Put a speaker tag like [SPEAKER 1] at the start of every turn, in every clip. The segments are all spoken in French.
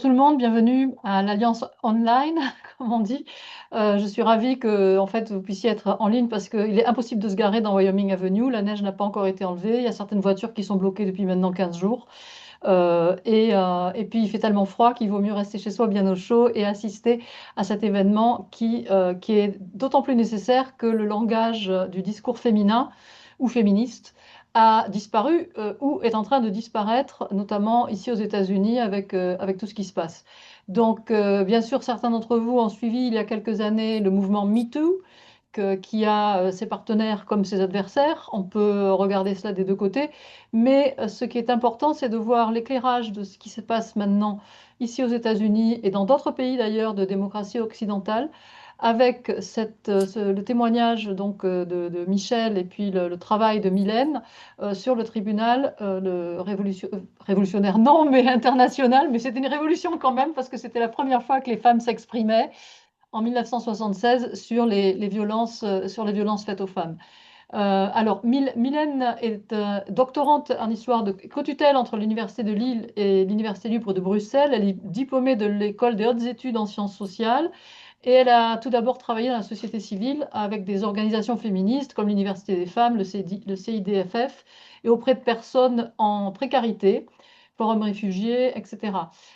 [SPEAKER 1] Tout le monde, bienvenue à l'Alliance Online, comme on dit. Je suis ravie que en fait, vous puissiez être en ligne parce qu'il est impossible de se garer dans Wyoming Avenue. La neige n'a pas encore été enlevée. Il y a certaines voitures qui sont bloquées depuis maintenant 15 jours. Et puis, il fait tellement froid qu'il vaut mieux rester chez soi bien au chaud et assister à cet événement qui est d'autant plus nécessaire que le langage du discours féminin ou féministe a disparu ou est en train de disparaître, notamment ici aux États-Unis avec tout ce qui se passe. Donc, bien sûr, certains d'entre vous ont suivi il y a quelques années le mouvement MeToo, qui a ses partenaires comme ses adversaires. On peut regarder cela des deux côtés, mais ce qui est important, c'est de voir l'éclairage de ce qui se passe maintenant ici aux États-Unis et dans d'autres pays d'ailleurs de démocratie occidentale, avec le témoignage donc de Michel et puis le travail de Mylène sur le tribunal, révolutionnaire non, mais international, mais c'était une révolution quand même parce que c'était la première fois que les femmes s'exprimaient en 1976 sur les violences faites aux femmes. Alors, Mylène est doctorante en histoire de co-tutelle entre l'Université de Lille et l'Université libre de Bruxelles. Elle est diplômée de l'École des hautes études en sciences sociales et elle a tout d'abord travaillé dans la société civile avec des organisations féministes comme l'Université des femmes, le CIDFF et auprès de personnes en précarité, Forum réfugiés, etc.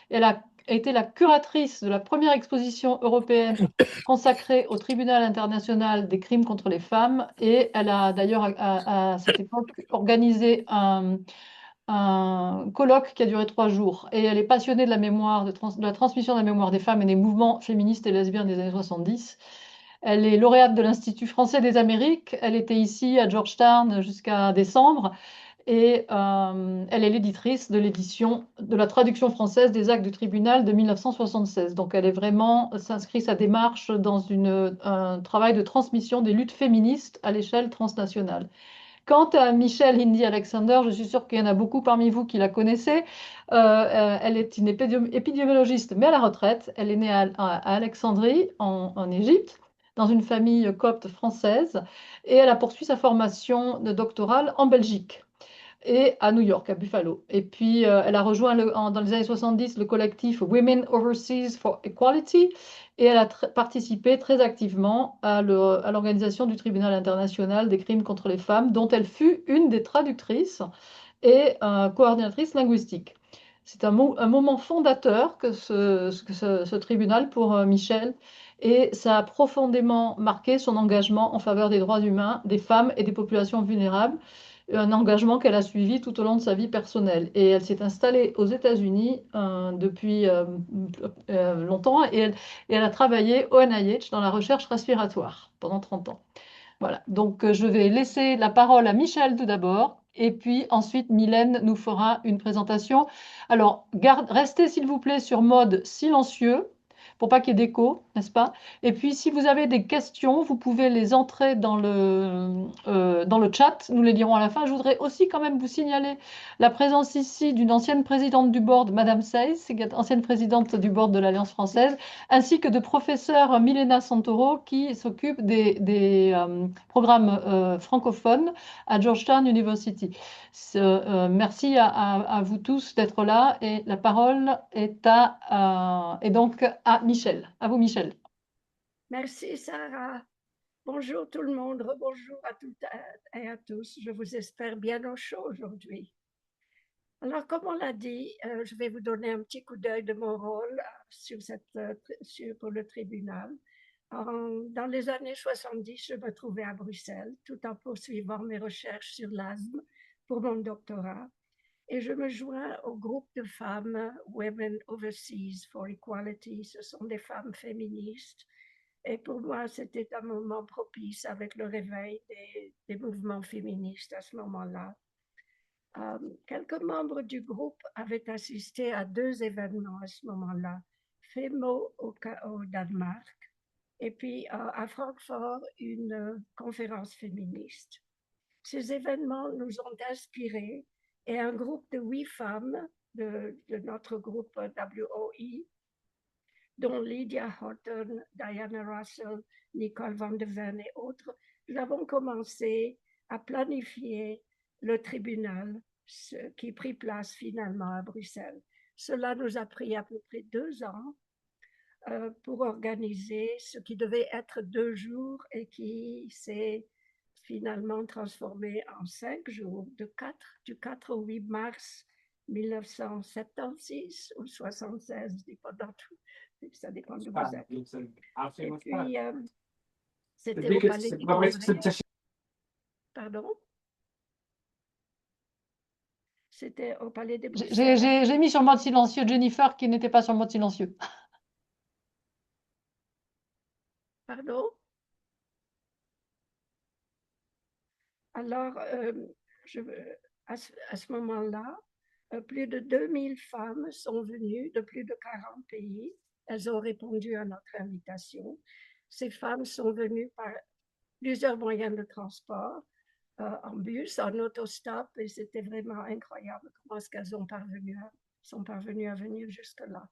[SPEAKER 1] Elle a été la curatrice de la première exposition européenne consacrée au Tribunal international des crimes contre les femmes et elle a d'ailleurs à cette époque organisé un colloque qui a duré 3 jours. Et elle est passionnée de la mémoire, de la transmission de la mémoire des femmes et des mouvements féministes et lesbiennes des années 70. Elle est lauréate de l'Institut français des Amériques. Elle était ici à Georgetown jusqu'à décembre. Et elle est l'éditrice de l'édition de la traduction française des actes du tribunal de 1976. Donc elle est vraiment, s'inscrit sa démarche dans un travail de transmission des luttes féministes à l'échelle transnationale. Quant à Michelle Hindi Alexander, je suis sûre qu'il y en a beaucoup parmi vous qui la connaissez. Elle est une épidémiologiste, mais à la retraite. Elle est née à Alexandrie, en Égypte, dans une famille copte française, et elle a poursuivi sa formation de doctorale en Belgique et à New York, à Buffalo. Et puis, elle a rejoint dans les années 70 le collectif Women Overseas for Equality et elle a participé très activement à l'organisation du Tribunal international des crimes contre les femmes, dont elle fut une des traductrices et coordinatrice linguistique. C'est un moment fondateur que ce tribunal pour Michel et ça a profondément marqué son engagement en faveur des droits humains, des femmes et des populations vulnérables, un engagement qu'elle a suivi tout au long de sa vie personnelle. Et elle s'est installée aux États-Unis depuis longtemps et elle a travaillé au NIH dans la recherche respiratoire pendant 30 ans. Voilà, donc je vais laisser la parole à Michel tout d'abord, et puis ensuite Mylène nous fera une présentation. Alors, restez s'il vous plaît sur mode silencieux pour pas qu'il y ait d'écho, n'est-ce pas? Et puis si vous avez des questions, vous pouvez les entrer dans le chat, nous les lirons à la fin. Je voudrais aussi quand même vous signaler la présence ici d'une ancienne présidente du board, Madame Seyss, ancienne présidente du board de l'Alliance française, ainsi que de professeur Milena Santoro qui s'occupe des programmes francophones à Georgetown University. Merci à vous tous d'être là et la parole est donc à Michel. À vous, Michel.
[SPEAKER 2] Merci Sarah. Bonjour tout le monde, bonjour à toutes et à tous. Je vous espère bien au chaud aujourd'hui. Alors, comme on l'a dit, je vais vous donner un petit coup d'œil de mon rôle pour le tribunal. Dans les années 70, je me trouvais à Bruxelles tout en poursuivant mes recherches sur l'asthme pour mon doctorat. Et je me joins au groupe de femmes Women Overseas for Equality. Ce sont des femmes féministes. Et pour moi, c'était un moment propice avec le réveil des mouvements féministes à ce moment-là. Quelques membres du groupe avaient assisté à 2 événements à ce moment-là. FEMO au Danemark et puis à Francfort, une conférence féministe. Ces événements nous ont inspirés et un groupe de 8 femmes de notre groupe WOI, dont Lydia Horton, Diana Russell, Nicole Van de Ven et autres, nous avons commencé à planifier le tribunal qui prit place finalement à Bruxelles. Cela nous a pris à peu près 2 ans pour organiser ce qui devait être 2 jours et qui s'est finalement transformé en 5 jours, du 4 au 8 mars 1976 ou 76, dépendant tout, ça dépend de vous êtes. Et puis, c'était au Palais des Congrès. Pardon? C'était au Palais de Bruxelles.
[SPEAKER 1] J'ai mis sur mode silencieux Jennifer qui n'était pas sur mode silencieux.
[SPEAKER 2] Pardon? Alors, je, à ce moment-là, plus de 2000 femmes sont venues de plus de 40 pays. Elles ont répondu à notre invitation. Ces femmes sont venues par plusieurs moyens de transport, en bus, en autostop, et c'était vraiment incroyable comment est-ce qu'elles sont parvenues à venir jusque-là.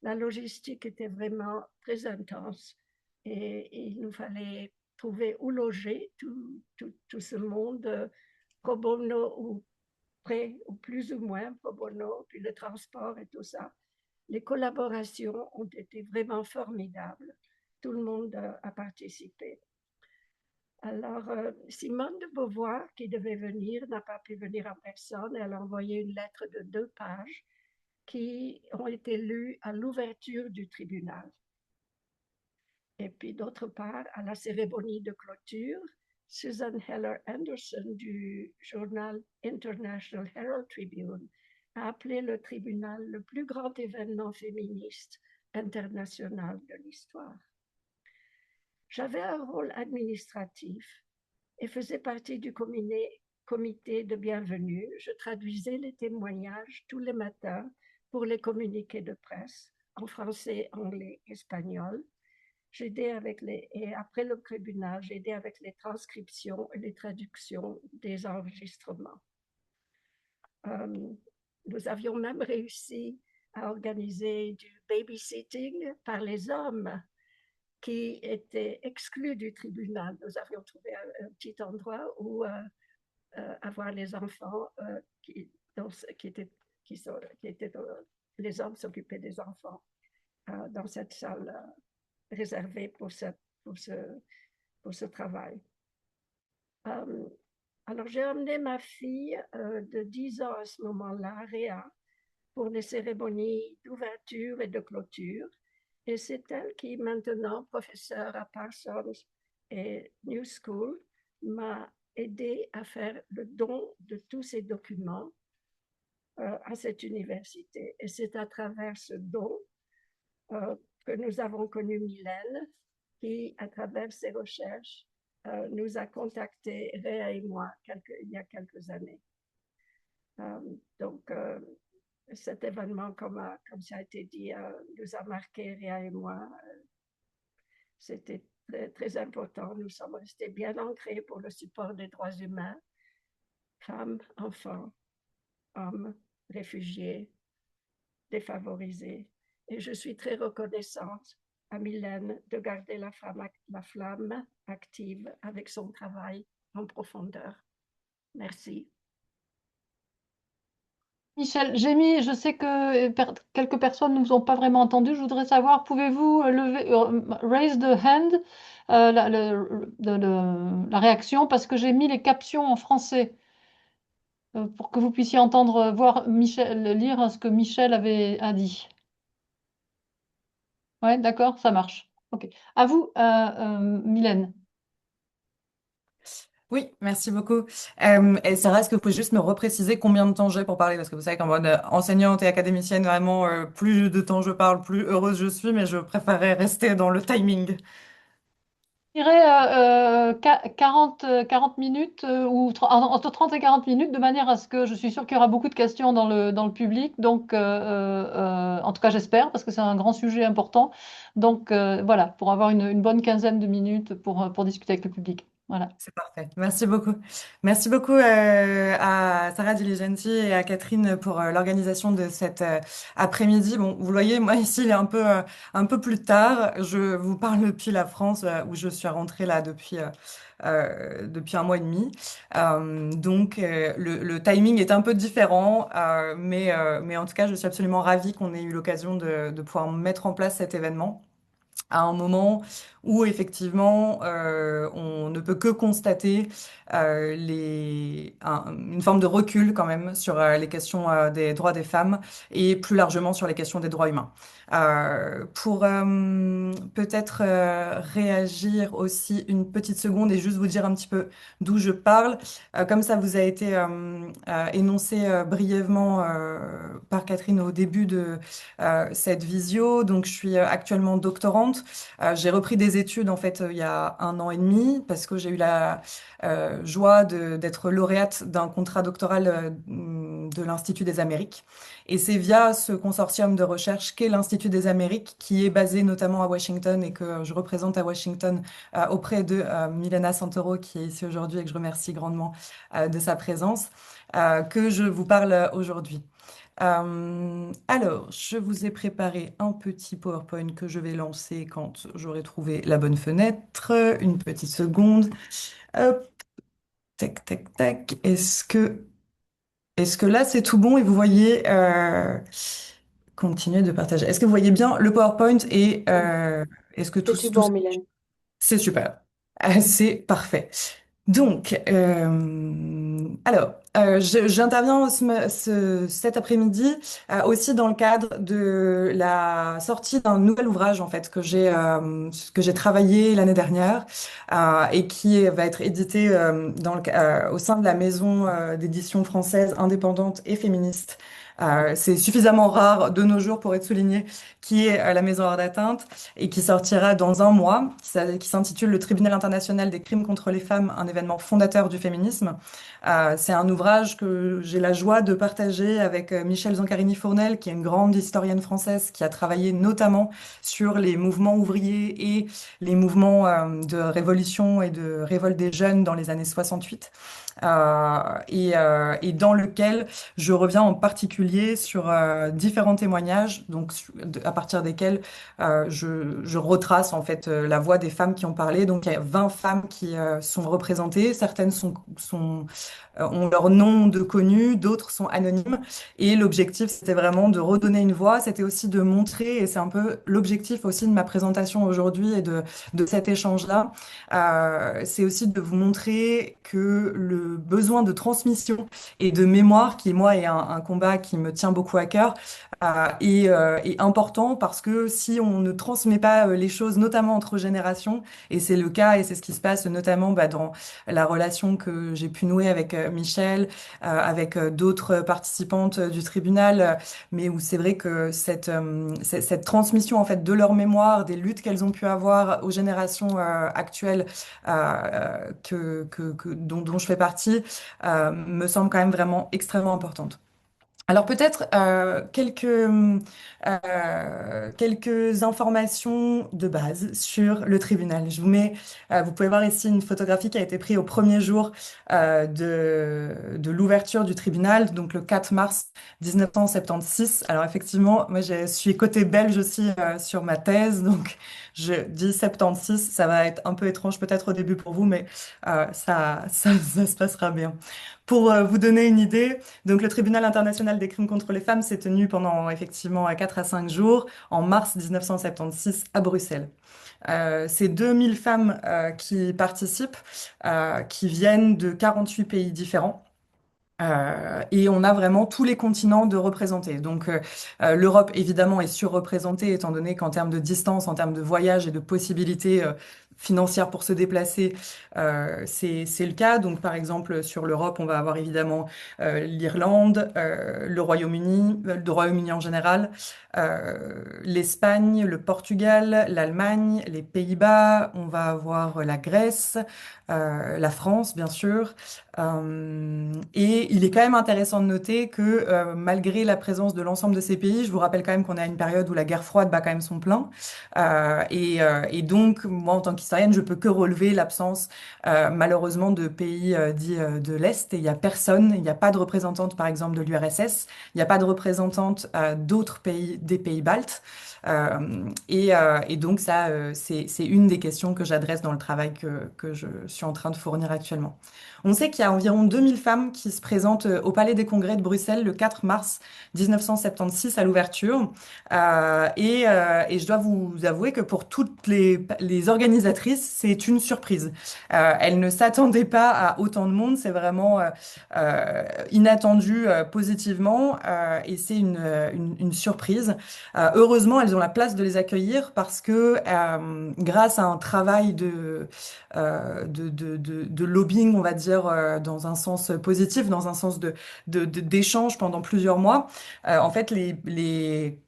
[SPEAKER 2] La logistique était vraiment très intense et il nous fallait trouver où loger tout ce monde pro bono ou près ou plus ou moins pro bono, puis le transport et tout ça. Les collaborations ont été vraiment formidables. Tout le monde a participé. Alors, Simone de Beauvoir, qui devait venir, n'a pas pu venir en personne. Elle a envoyé une lettre de 2 pages qui ont été lues à l'ouverture du tribunal. Et puis, d'autre part, à la cérémonie de clôture, Susan Heller Anderson du journal International Herald Tribune a appelé le tribunal le plus grand événement féministe international de l'histoire. J'avais un rôle administratif et faisais partie du comité de bienvenue. Je traduisais les témoignages tous les matins pour les communiqués de presse en français, anglais, espagnol. Et après le tribunal, j'aidais avec les transcriptions et les traductions des enregistrements. Nous avions même réussi à organiser du babysitting par les hommes qui étaient exclus du tribunal. Nous avions trouvé un petit endroit où avoir les enfants les hommes s'occupaient des enfants dans cette salle réservée pour ce travail. Alors, j'ai emmené ma fille de 10 ans à ce moment-là, Réa, pour les cérémonies d'ouverture et de clôture. Et c'est elle qui, maintenant professeure à Parsons et New School, m'a aidé à faire le don de tous ces documents à cette université. Et c'est à travers ce don que nous avons connu Mylène, qui, à travers ses recherches, nous a contactés, Réa et moi, il y a quelques années. Donc, cet événement, comme ça a été dit, nous a marqué, Réa et moi. C'était très, très important. Nous sommes restés bien ancrés pour le support des droits humains, femmes, enfants, hommes, réfugiés, défavorisés. Et je suis très reconnaissante à Mylène de garder la flamme active avec son travail en profondeur. Merci.
[SPEAKER 1] Michel, je sais que quelques personnes ne vous ont pas vraiment entendu. Je voudrais savoir, pouvez-vous raise the hand, la réaction, parce que j'ai mis les captions en français pour que vous puissiez entendre, voir Michel, lire ce que Michel a dit. Ouais, d'accord, ça marche. Ok. À vous, Mylène.
[SPEAKER 3] Oui, merci beaucoup. Et Sarah, est-ce que vous pouvez juste me repréciser combien de temps j'ai pour parler? Parce que vous savez qu'en mode enseignante et académicienne, vraiment, plus de temps je parle, plus heureuse je suis, mais je préférerais rester dans le timing.
[SPEAKER 1] Je dirais 40 minutes entre 30 et 40 minutes, de manière à ce que je suis sûre qu'il y aura beaucoup de questions dans le public. Donc, en tout cas, j'espère, parce que c'est un grand sujet important. Donc, voilà, pour avoir une bonne quinzaine de minutes pour discuter avec le public. Voilà.
[SPEAKER 3] C'est parfait. Merci beaucoup. Merci beaucoup à Sarah Diligenti et à Catherine pour l'organisation de cet après-midi. Bon, vous le voyez, moi ici, il est un peu plus tard. Je vous parle depuis la France où je suis rentrée là depuis un mois et demi. Donc, le timing est un peu différent, mais en tout cas, je suis absolument ravie qu'on ait eu l'occasion de pouvoir mettre en place cet événement à un moment où effectivement on ne peut que constater une forme de recul quand même sur les questions des droits des femmes et plus largement sur les questions des droits humains. Pour peut-être réagir aussi une petite seconde et juste vous dire un petit peu d'où je parle, comme ça vous a été énoncé brièvement par Catherine au début de cette visio. Donc, je suis actuellement doctorante. J'ai repris des études en fait il y a un an et demi parce que j'ai eu la joie d'être lauréate d'un contrat doctoral de l'Institut des Amériques. Et c'est via ce consortium de recherche qu'est l'Institut des Amériques, qui est basé notamment à Washington et que je représente à Washington auprès de Milena Santoro, qui est ici aujourd'hui et que je remercie grandement de sa présence, que je vous parle aujourd'hui. Alors, je vous ai préparé un petit PowerPoint que je vais lancer quand j'aurai trouvé la bonne fenêtre. Une petite seconde. Hop, tac, tac, tac. Est-ce que là c'est tout bon et vous voyez continuer de partager. Est-ce que vous voyez bien le PowerPoint et
[SPEAKER 4] Oui,
[SPEAKER 3] est-ce que
[SPEAKER 4] c'est
[SPEAKER 3] tout,
[SPEAKER 4] tout
[SPEAKER 3] tout
[SPEAKER 4] bon, Mylène.
[SPEAKER 3] c'est super. C'est parfait. Donc, j'interviens cet après-midi aussi dans le cadre de la sortie d'un nouvel ouvrage en fait que j'ai travaillé l'année dernière et qui va être édité au sein de la maison d'édition française indépendante et féministe. C'est suffisamment rare de nos jours pour être souligné, qui est la maison hors d'atteinte et qui sortira dans un mois, qui s'intitule Le Tribunal international des crimes contre les femmes, un événement fondateur du féminisme. C'est un ouvrage que j'ai la joie de partager avec Michèle Zancarini-Fournel, qui est une grande historienne française qui a travaillé notamment sur les mouvements ouvriers et les mouvements de révolution et de révolte des jeunes dans les années 68. Et dans lequel je reviens en particulier sur différents témoignages, donc à partir desquels je retrace en fait la voix des femmes qui ont parlé. Donc il y a 20 femmes qui sont représentées. Certaines ont leur nom de connu, d'autres sont anonymes. Et l'objectif, c'était vraiment de redonner une voix. C'était aussi de montrer, et c'est un peu l'objectif aussi de ma présentation aujourd'hui et de cet échange-là, c'est aussi de vous montrer que le besoin de transmission et de mémoire, qui moi est un combat qui me tient beaucoup à cœur, est important parce que si on ne transmet pas les choses, notamment entre générations, et c'est le cas et c'est ce qui se passe notamment dans la relation que j'ai pu nouer avec Michel, avec d'autres participantes du tribunal, mais où c'est vrai que cette transmission en fait de leur mémoire, des luttes qu'elles ont pu avoir aux générations actuelles dont je fais partie, me semble quand même vraiment extrêmement importante. Alors peut-être quelques informations de base sur le tribunal. Vous pouvez voir ici une photographie qui a été prise au premier jour de l'ouverture du tribunal, donc le 4 mars 1976. Alors effectivement, moi je suis côté belge aussi sur ma thèse, donc je dis 76. Ça va être un peu étrange peut-être au début pour vous, mais ça se passera bien. Pour vous donner une idée, donc le tribunal international des crimes contre les femmes s'est tenu pendant effectivement 4 à 5 jours en mars 1976 à Bruxelles. C'est 2000 femmes qui participent, qui viennent de 48 pays différents. Et on a vraiment tous les continents de représenter. Donc l'Europe évidemment est surreprésentée étant donné qu'en termes de distance, en termes de voyage et de possibilités financières pour se déplacer, c'est le cas. Donc par exemple sur l'Europe, on va avoir évidemment l'Irlande, le Royaume-Uni en général, l'Espagne, le Portugal, l'Allemagne, les Pays-Bas. On va avoir la Grèce, la France bien sûr. Et il est quand même intéressant de noter que malgré la présence de l'ensemble de ces pays, je vous rappelle quand même qu'on est à une période où la guerre froide bat quand même son plein. Et donc, moi, en tant historienne, je peux que relever l'absence malheureusement de pays dits de l'Est. Et il n'y a personne, il n'y a pas de représentante par exemple de l'URSS, il n'y a pas de représentante d'autres pays, des pays baltes. Et donc ça, c'est une des questions que j'adresse dans le travail que je suis en train de fournir actuellement. On sait qu'il y a environ 2000 femmes qui se présentent au Palais des Congrès de Bruxelles le 4 mars 1976 à l'ouverture. Et je dois vous avouer que pour toutes les organisatrices, c'est une surprise. Elles ne s'attendaient pas à autant de monde. C'est vraiment inattendu positivement et c'est une surprise. Heureusement, elles ont la place de les accueillir parce que grâce à un travail de lobbying, on va dire, dans un sens positif, dans un sens d'échange pendant plusieurs mois, en fait, les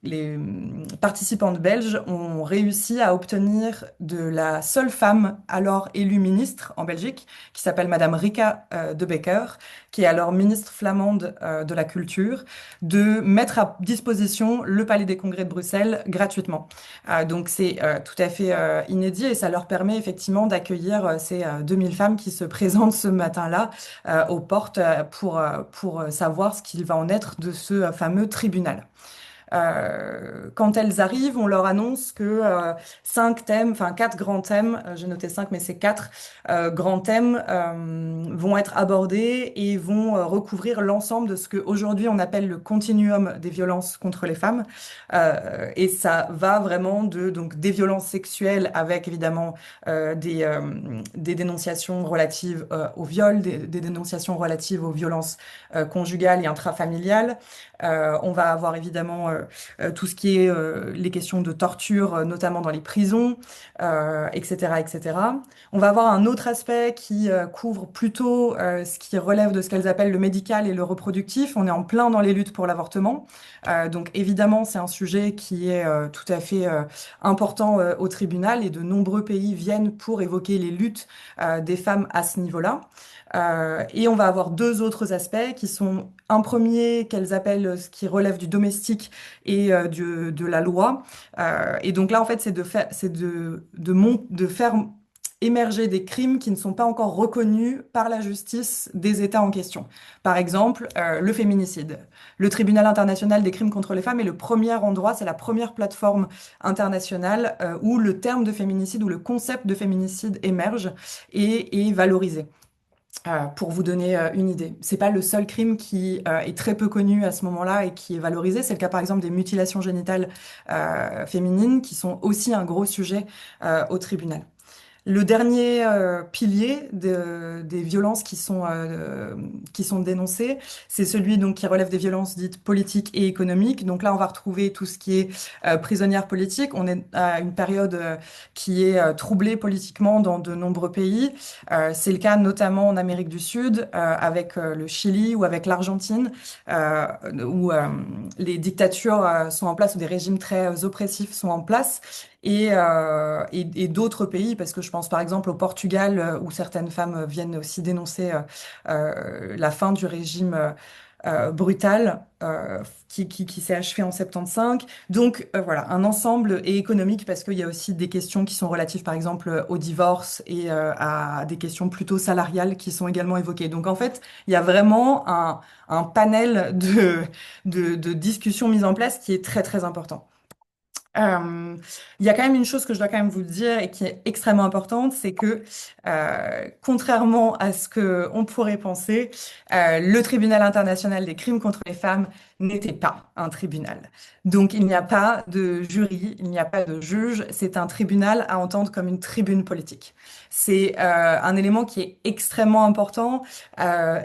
[SPEAKER 3] participantes belges ont réussi à obtenir de la seule femme alors élue ministre en Belgique, qui s'appelle Madame Rika De Becker, qui est alors ministre flamande de la Culture, de mettre à disposition le Palais des Congrès de Bruxelles gratuitement. Donc c'est tout à fait inédit et ça leur permet effectivement d'accueillir ces 2000 femmes qui se présentent ce matin-là aux portes pour savoir ce qu'il va en être de ce fameux tribunal. Quand elles arrivent, on leur annonce que cinq thèmes, enfin quatre grands thèmes, j'ai noté cinq, mais c'est quatre grands thèmes vont être abordés et vont recouvrir l'ensemble de ce qu'aujourd'hui on appelle le continuum des violences contre les femmes. Et ça va vraiment donc des violences sexuelles avec évidemment des dénonciations relatives au viol, des dénonciations relatives aux violences conjugales et intrafamiliales. On va avoir évidemment tout ce qui est les questions de torture, notamment dans les prisons, etc., etc. On va avoir un autre aspect qui couvre plutôt ce qui relève de ce qu'elles appellent le médical et le reproductif. On est en plein dans les luttes pour l'avortement. Donc évidemment, c'est un sujet qui est tout à fait important au tribunal et de nombreux pays viennent pour évoquer les luttes des femmes à ce niveau-là. Et on va avoir deux autres aspects qui sont un premier qu'elles appellent ce qui relève du domestique et de la loi. Et donc là, en fait, c'est de faire émerger des crimes qui ne sont pas encore reconnus par la justice des États en question. Par exemple, le féminicide. Le Tribunal international des crimes contre les femmes est le premier endroit, c'est la première plateforme internationale où le terme de féminicide ou le concept de féminicide émerge et est valorisé. Pour vous donner une idée. C'est pas le seul crime qui est très peu connu à ce moment-là et qui est valorisé. C'est le cas par exemple des mutilations génitales féminines qui sont aussi un gros sujet au tribunal. Le dernier pilier des violences qui sont dénoncées, c'est celui donc qui relève des violences dites politiques et économiques. Donc là, on va retrouver tout ce qui est prisonnière politique. On est à une période qui est troublée politiquement dans de nombreux pays. C'est le cas notamment en Amérique du Sud, avec le Chili ou avec l'Argentine, où les dictatures sont en place, où des régimes très oppressifs sont en place et d'autres pays, parce que je pense par exemple au Portugal, où certaines femmes viennent aussi dénoncer la fin du régime brutal qui s'est achevé en 75. Donc voilà, un ensemble et économique, parce qu'il y a aussi des questions qui sont relatives par exemple au divorce et à des questions plutôt salariales qui sont également évoquées. Donc en fait, il y a vraiment un panel de discussions mises en place qui est très très important. Il y a quand même une chose que je dois quand même vous dire et qui est extrêmement importante, c'est que contrairement à ce que on pourrait penser, le Tribunal international des crimes contre les femmes n'était pas un tribunal. Donc il n'y a pas de jury, il n'y a pas de juge, c'est un tribunal à entendre comme une tribune politique. C'est un élément qui est extrêmement important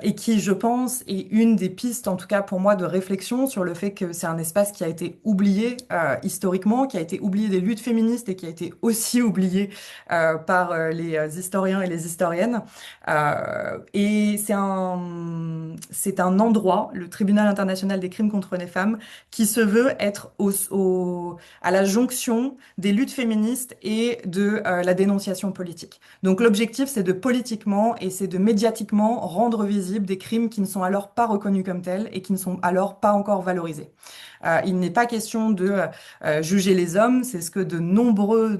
[SPEAKER 3] et qui, je pense, est une des pistes, en tout cas pour moi, de réflexion sur le fait que c'est un espace qui a été oublié historiquement, qui a été oublié des luttes féministes et qui a été aussi oublié par les historiens et les historiennes. Et c'est un endroit, le Tribunal international des crimes contre les femmes, qui se veut être à la jonction des luttes féministes et de la dénonciation politique. Donc l'objectif, c'est de politiquement et c'est de médiatiquement rendre visibles des crimes qui ne sont alors pas reconnus comme tels et qui ne sont alors pas encore valorisés. Il n'est pas question de juger les hommes, c'est ce que de nombreux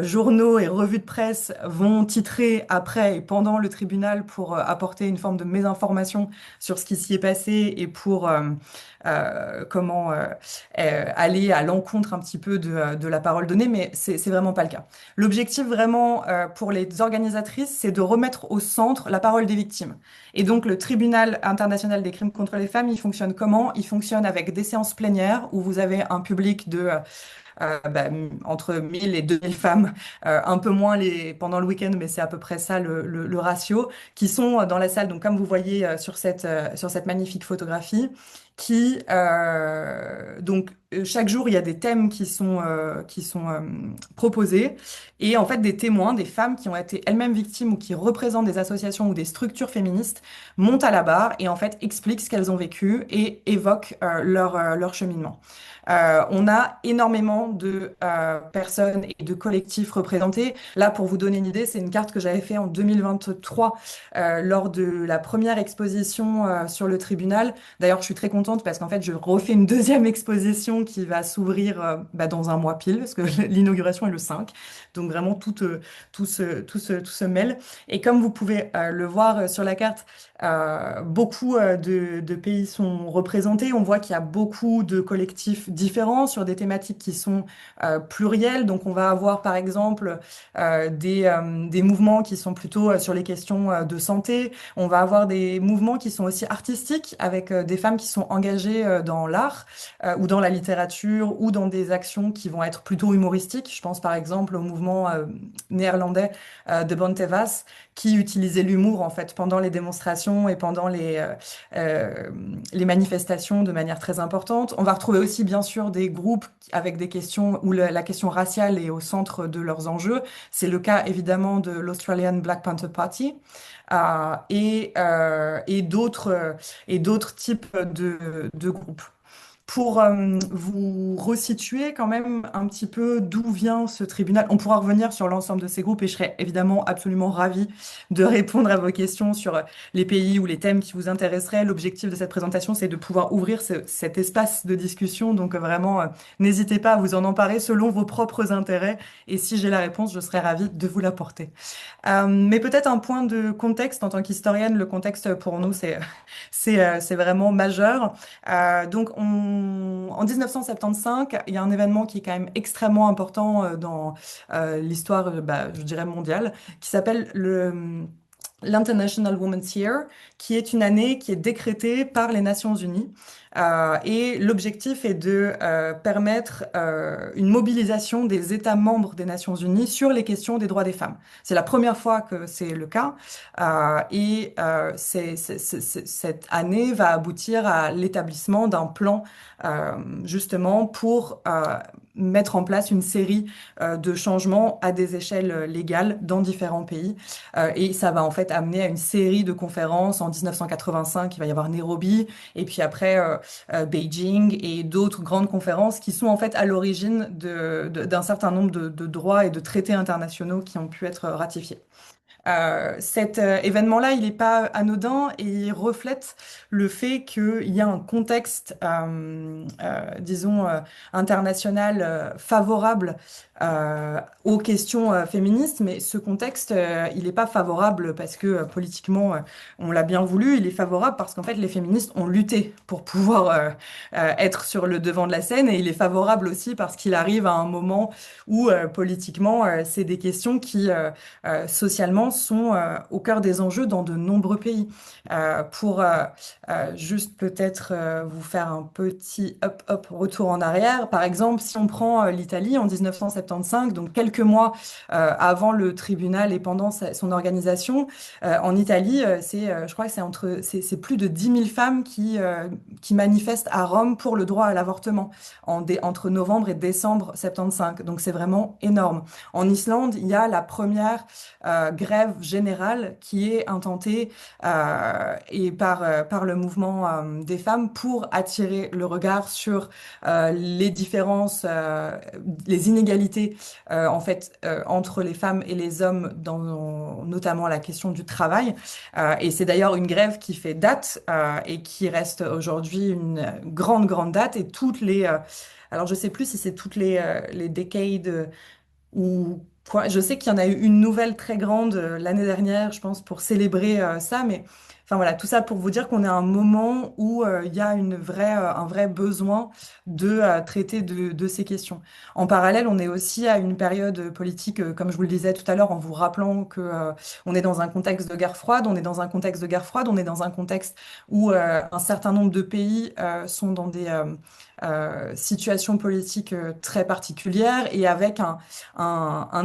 [SPEAKER 3] journaux et revues de presse vont titrer après et pendant le tribunal pour apporter une forme de mésinformation sur ce qui s'y est passé et pour aller à l'encontre un petit peu de la parole donnée, mais c'est vraiment pas le cas. L'objectif vraiment pour les organisatrices, c'est de remettre au centre la parole des victimes. Et donc le tribunal international des crimes contre les femmes, il fonctionne comment? Il fonctionne avec des séances plénières où vous avez un public de entre 1000 et 2000 femmes, un peu moins pendant le week-end, mais c'est à peu près ça le ratio, qui sont dans la salle, donc comme vous voyez sur cette magnifique photographie, chaque jour, il y a des thèmes qui sont proposés, et en fait des témoins, des femmes qui ont été elles-mêmes victimes ou qui représentent des associations ou des structures féministes, montent à la barre et en fait expliquent ce qu'elles ont vécu et évoquent leur cheminement. On a énormément de personnes et de collectifs représentés. Là, pour vous donner une idée, c'est une carte que j'avais fait en 2023 lors de la première exposition sur le tribunal. D'ailleurs, je suis très contente parce qu'en fait, je refais une deuxième exposition qui va s'ouvrir dans un mois pile, parce que l'inauguration est le 5. Donc vraiment, tout se mêle. Et comme vous pouvez le voir sur la carte, beaucoup de pays sont représentés. On voit qu'il y a beaucoup de collectifs différents sur des thématiques qui sont plurielles. Donc, on va avoir par exemple des mouvements qui sont plutôt sur les questions de santé. On va avoir des mouvements qui sont aussi artistiques avec des femmes qui sont engagées dans l'art ou dans la littérature ou dans des actions qui vont être plutôt humoristiques. Je pense par exemple au mouvement néerlandais de Bontevas qui utilisait l'humour en fait pendant les démonstrations et pendant les manifestations de manière très importante. On va retrouver aussi bien sûr des groupes avec des questions où la question raciale est au centre de leurs enjeux. C'est le cas évidemment de l'Australian Black Panther Party et d'autres types de groupes. Pour vous resituer quand même un petit peu d'où vient ce tribunal, on pourra revenir sur l'ensemble de ces groupes et je serais évidemment absolument ravie de répondre à vos questions sur les pays ou les thèmes qui vous intéresseraient. L'objectif de cette présentation, c'est de pouvoir ouvrir cet espace de discussion. Donc vraiment, n'hésitez pas à vous en emparer selon vos propres intérêts et si j'ai la réponse, je serais ravie de vous l'apporter. Mais peut-être un point de contexte en tant qu'historienne, le contexte pour nous, c'est vraiment majeur. En 1975, il y a un événement qui est quand même extrêmement important dans l'histoire, je dirais mondiale, qui s'appelle l'International Women's Year, qui est une année qui est décrétée par les Nations Unies. Et l'objectif est de permettre une mobilisation des États membres des Nations Unies sur les questions des droits des femmes. C'est la première fois que c'est le cas cette année va aboutir à l'établissement d'un plan justement pour mettre en place une série de changements à des échelles légales dans différents pays. Et ça va en fait amener à une série de conférences. En 1985, il va y avoir Nairobi, et puis après Beijing et d'autres grandes conférences qui sont en fait à l'origine d'un certain nombre de droits et de traités internationaux qui ont pu être ratifiés. Cet événement-là, il n'est pas anodin et il reflète le fait qu'il y a un contexte, disons, international favorable aux questions féministes, mais ce contexte, il n'est pas favorable parce que politiquement, on l'a bien voulu, il est favorable parce qu'en fait, les féministes ont lutté pour pouvoir être sur le devant de la scène et il est favorable aussi parce qu'il arrive à un moment où politiquement, c'est des questions qui socialement sont au cœur des enjeux dans de nombreux pays. Juste peut-être vous faire un petit retour en arrière. Par exemple, si on prend l'Italie en 1975, donc quelques mois avant le tribunal et pendant son organisation, en Italie, je crois que c'est plus de 10 000 femmes qui manifestent à Rome pour le droit à l'avortement entre novembre et décembre 75. Donc c'est vraiment énorme. En Islande, il y a la première grève grève générale qui est intentée et par le mouvement des femmes pour attirer le regard sur les différences, les inégalités en fait entre les femmes et les hommes dans notamment la question du travail. Et c'est d'ailleurs une grève qui fait date et qui reste aujourd'hui une grande date et toutes les alors je sais plus si c'est toutes les décades ou quoi. Je sais qu'il y en a eu une nouvelle très grande l'année dernière, je pense, pour célébrer ça. Mais enfin voilà, tout ça pour vous dire qu'on est à un moment où il y a un vrai besoin de traiter de ces questions. En parallèle, on est aussi à une période politique, comme je vous le disais tout à l'heure, en vous rappelant que on est dans un contexte de guerre froide, on est dans un contexte de guerre froide, on est dans un contexte où un certain nombre de pays sont dans des situations politiques très particulières et avec un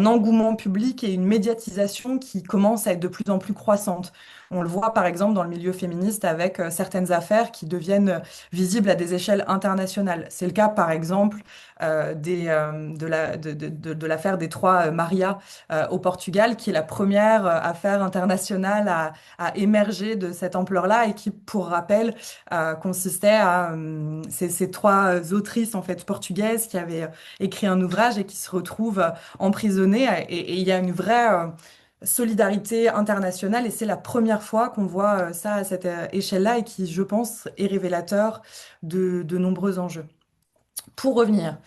[SPEAKER 3] engouement public et une médiatisation qui commence à être de plus en plus croissante. On le voit par exemple dans le milieu féministe avec certaines affaires qui deviennent visibles à des échelles internationales. C'est le cas par exemple de l'affaire des trois Maria au Portugal, qui est la première affaire internationale à émerger de cette ampleur-là et qui, pour rappel, consistait à ces trois autrices en fait portugaises qui avaient écrit un ouvrage et qui se retrouvent emprisonnées et il y a une vraie solidarité internationale et c'est la première fois qu'on voit ça à cette échelle-là et qui, je pense, est révélateur de nombreux enjeux. Pour revenir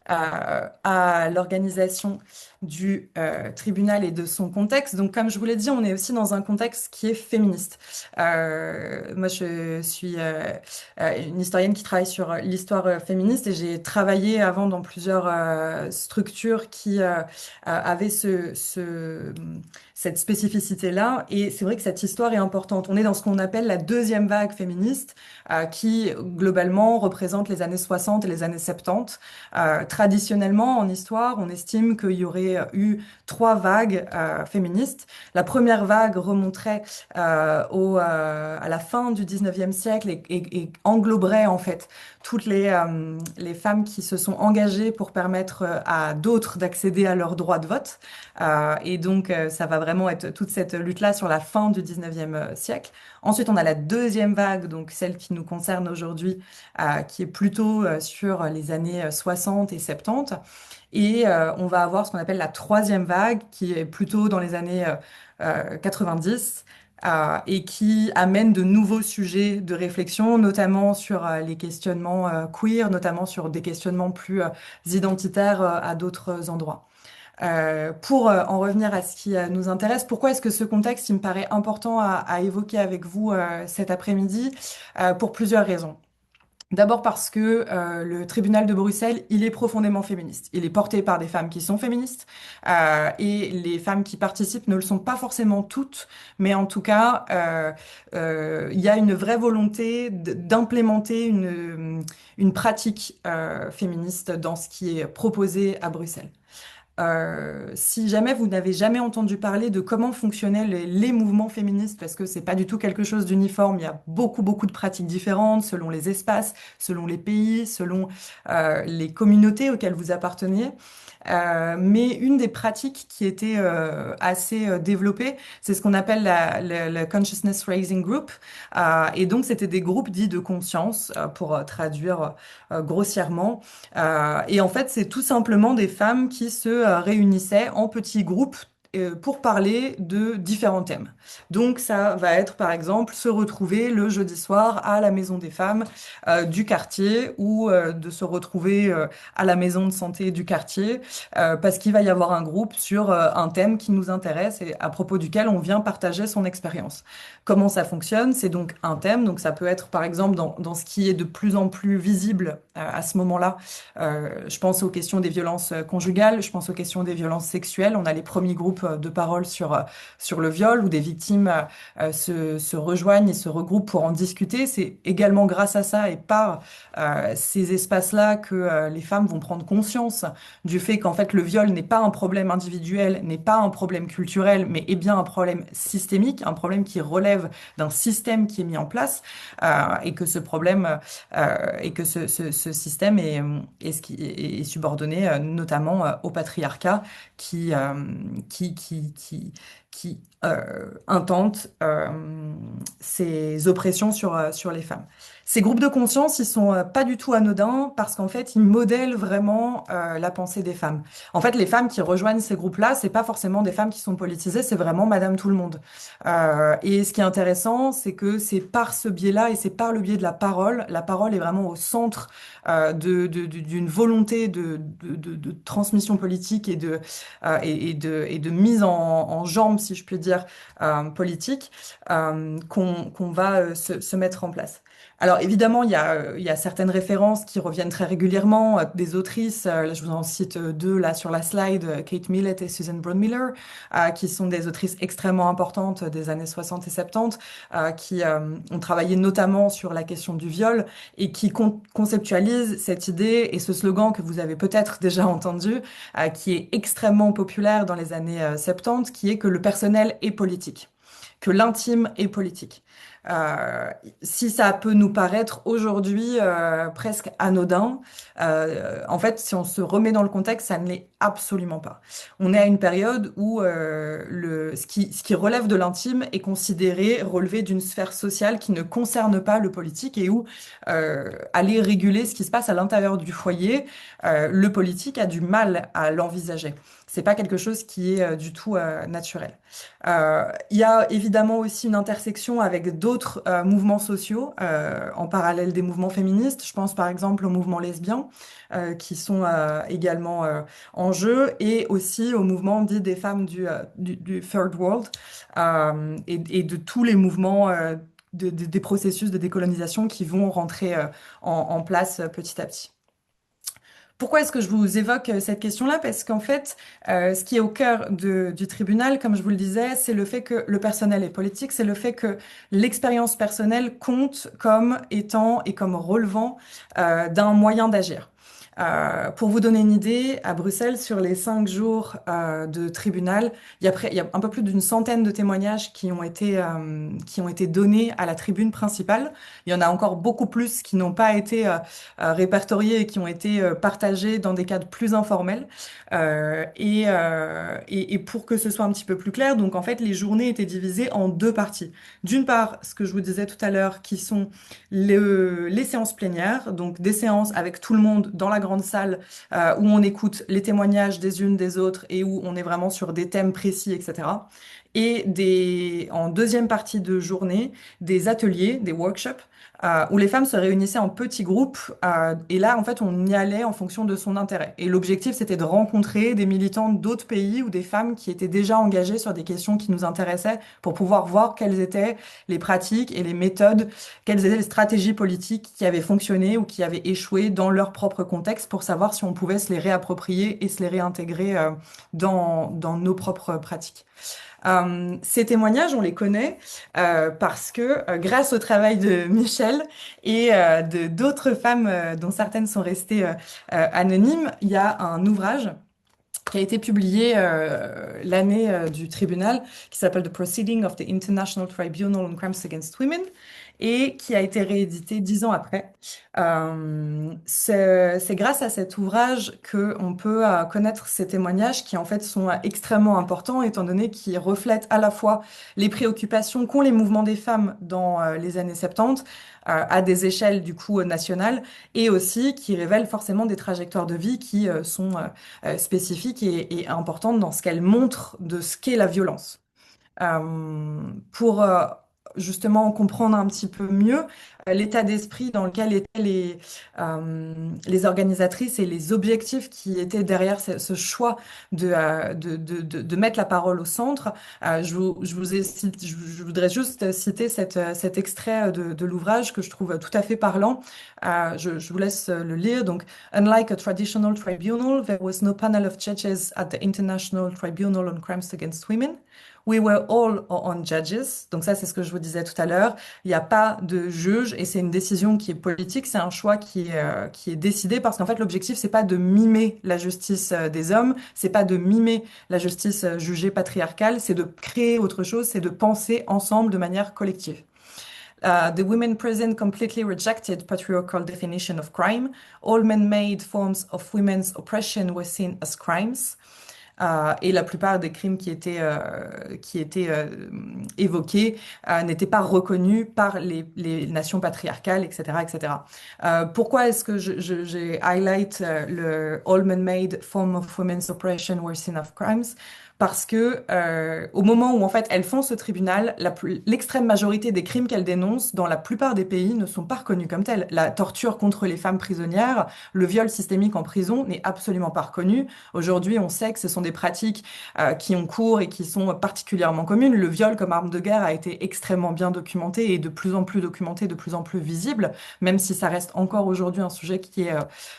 [SPEAKER 3] à l'organisation du tribunal et de son contexte. Donc, comme je vous l'ai dit, on est aussi dans un contexte qui est féministe. Moi, je suis une historienne qui travaille sur l'histoire féministe et j'ai travaillé avant dans plusieurs structures qui avaient cette spécificité-là. Et c'est vrai que cette histoire est importante. On est dans ce qu'on appelle la deuxième vague féministe, qui globalement représente les années 60 et les années 70. Traditionnellement, en histoire, on estime qu'il y aurait eu trois vagues féministes. La première vague remonterait à la fin du 19e siècle et engloberait en fait toutes les femmes qui se sont engagées pour permettre à d'autres d'accéder à leur droit de vote. Et donc, ça va vraiment être toute cette lutte-là sur la fin du 19e siècle. Ensuite, on a la deuxième vague, donc celle qui nous concerne aujourd'hui, qui est plutôt sur les années 60 et 70. Et on va avoir ce qu'on appelle la troisième vague, qui est plutôt dans les années 90. Et qui amène de nouveaux sujets de réflexion, notamment sur les questionnements queer, notamment sur des questionnements plus identitaires à d'autres endroits. Pour en revenir à ce qui nous intéresse, pourquoi est-ce que ce contexte, il me paraît important à évoquer avec vous cet après-midi? Pour plusieurs raisons. D'abord parce que le tribunal de Bruxelles, il est profondément féministe. Il est porté par des femmes qui sont féministes et les femmes qui participent ne le sont pas forcément toutes, mais en tout cas, il y a une vraie volonté d'implémenter une pratique féministe dans ce qui est proposé à Bruxelles. Si jamais vous n'avez jamais entendu parler de comment fonctionnaient les mouvements féministes, parce que c'est pas du tout quelque chose d'uniforme, il y a beaucoup de pratiques différentes selon les espaces, selon les pays, selon les communautés auxquelles vous apparteniez. Mais une des pratiques qui était assez développée, c'est ce qu'on appelle la Consciousness Raising Group. Et donc, c'était des groupes dits de conscience, pour traduire grossièrement. Et en fait, c'est tout simplement des femmes qui se réunissaient en petits groupes pour parler de différents thèmes. Donc ça va être par exemple se retrouver le jeudi soir à la maison des femmes du quartier ou de se retrouver à la maison de santé du quartier parce qu'il va y avoir un groupe sur un thème qui nous intéresse et à propos duquel on vient partager son expérience. Comment ça fonctionne? C'est donc un thème, donc ça peut être par exemple dans ce qui est de plus en plus visible à ce moment-là. Je pense aux questions des violences conjugales, je pense aux questions des violences sexuelles. On a les premiers groupes de parole sur le viol où des victimes se rejoignent et se regroupent pour en discuter. C'est également grâce à ça et par ces espaces-là que les femmes vont prendre conscience du fait qu'en fait le viol n'est pas un problème individuel, n'est pas un problème culturel, mais est bien un problème systémique, un problème qui relève d'un système qui est mis en place et que ce problème et que ce système est subordonné notamment au patriarcat qui intentent ces oppressions sur les femmes. Ces groupes de conscience, ils sont pas du tout anodins parce qu'en fait, ils modèlent vraiment la pensée des femmes. En fait, les femmes qui rejoignent ces groupes-là, c'est pas forcément des femmes qui sont politisées, c'est vraiment Madame tout le monde. Et ce qui est intéressant, c'est que c'est par ce biais-là et c'est par le biais de la parole. La parole est vraiment au centre d'une volonté de transmission politique et de mise en jambe, si je puis dire, politique, qu'on va se mettre en place. Alors évidemment, il y a certaines références qui reviennent très régulièrement, des autrices, là, je vous en cite deux là sur la slide, Kate Millett et Susan Brown Miller, qui sont des autrices extrêmement importantes des années 60 et 70, qui ont travaillé notamment sur la question du viol et qui conceptualisent cette idée et ce slogan que vous avez peut-être déjà entendu, qui est extrêmement populaire dans les années 70, qui est que le personnel est politique, que l'intime est politique. Euh, Si ça peut nous paraître aujourd'hui presque anodin, en fait, si on se remet dans le contexte, ça ne l'est absolument pas. On est à une période où ce qui relève de l'intime est considéré relever d'une sphère sociale qui ne concerne pas le politique et où aller réguler ce qui se passe à l'intérieur du foyer, le politique a du mal à l'envisager. C'est pas quelque chose qui est du tout naturel. Il y a évidemment aussi une intersection avec d'autres mouvements sociaux en parallèle des mouvements féministes. Je pense par exemple au mouvement lesbien qui sont également en jeu et aussi au mouvement dit des femmes du Third World et de tous les mouvements des processus de décolonisation qui vont rentrer en place petit à petit. Pourquoi est-ce que je vous évoque cette question-là? Parce qu'en fait, ce qui est au cœur du tribunal, comme je vous le disais, c'est le fait que le personnel est politique, c'est le fait que l'expérience personnelle compte comme étant et comme relevant d'un moyen d'agir. Pour vous donner une idée, à Bruxelles, sur les 5 jours de tribunal, il y a un peu plus d'une centaine de témoignages qui ont été donnés à la tribune principale. Il y en a encore beaucoup plus qui n'ont pas été répertoriés et qui ont été partagés dans des cadres plus informels. Et pour que ce soit un petit peu plus clair, donc en fait, les journées étaient divisées en deux parties. D'une part, ce que je vous disais tout à l'heure, qui sont les séances plénières, donc des séances avec tout le monde dans la grande salle où on écoute les témoignages des unes des autres et où on est vraiment sur des thèmes précis, etc. Et en deuxième partie de journée, des ateliers, des workshops, où les femmes se réunissaient en petits groupes. Et là, en fait, on y allait en fonction de son intérêt. Et l'objectif, c'était de rencontrer des militantes d'autres pays ou des femmes qui étaient déjà engagées sur des questions qui nous intéressaient pour pouvoir voir quelles étaient les pratiques et les méthodes, quelles étaient les stratégies politiques qui avaient fonctionné ou qui avaient échoué dans leur propre contexte pour savoir si on pouvait se les réapproprier et se les réintégrer dans nos propres pratiques. Ces témoignages, on les connaît parce que grâce au travail de Michel et de d'autres femmes dont certaines sont restées anonymes, il y a un ouvrage qui a été publié l'année du tribunal, qui s'appelle The Proceeding of the International Tribunal on Crimes Against Women, et qui a été réédité 10 ans après. C'est grâce à cet ouvrage que on peut connaître ces témoignages qui en fait sont extrêmement importants, étant donné qu'ils reflètent à la fois les préoccupations qu'ont les mouvements des femmes dans les années 70, à des échelles du coup nationales, et aussi qui révèlent forcément des trajectoires de vie qui sont spécifiques et importantes dans ce qu'elles montrent de ce qu'est la violence. Pour justement comprendre un petit peu mieux l'état d'esprit dans lequel étaient les organisatrices et les objectifs qui étaient derrière ce choix de mettre la parole au centre. Je voudrais juste citer cet extrait de l'ouvrage que je trouve tout à fait parlant. Je vous laisse le lire. Donc, Unlike a traditional tribunal, there was no panel of judges at the International Tribunal on Crimes Against Women. We were all on judges. Donc ça, c'est ce que je vous disais tout à l'heure. Il n'y a pas de juge et c'est une décision qui est politique. C'est un choix qui est décidé parce qu'en fait, l'objectif, c'est pas de mimer la justice des hommes. C'est pas de mimer la justice jugée patriarcale. C'est de créer autre chose. C'est de penser ensemble de manière collective. The women present completely rejected patriarchal definition of crime. All man-made forms of women's oppression were seen as crimes. Et la plupart des crimes qui étaient évoqués n'étaient pas reconnus par les nations patriarcales, etc., etc. Pourquoi est-ce que j'ai highlight le All Man-Made Form of Women's Oppression, Worst of Crimes? Parce que au moment où en fait elles font ce tribunal, l'extrême majorité des crimes qu'elles dénoncent dans la plupart des pays ne sont pas reconnus comme tels. La torture contre les femmes prisonnières, le viol systémique en prison n'est absolument pas reconnu. Aujourd'hui, on sait que ce sont des pratiques qui ont cours et qui sont particulièrement communes. Le viol comme arme de guerre a été extrêmement bien documenté et de plus en plus documenté, de plus en plus visible, même si ça reste encore aujourd'hui un sujet qui est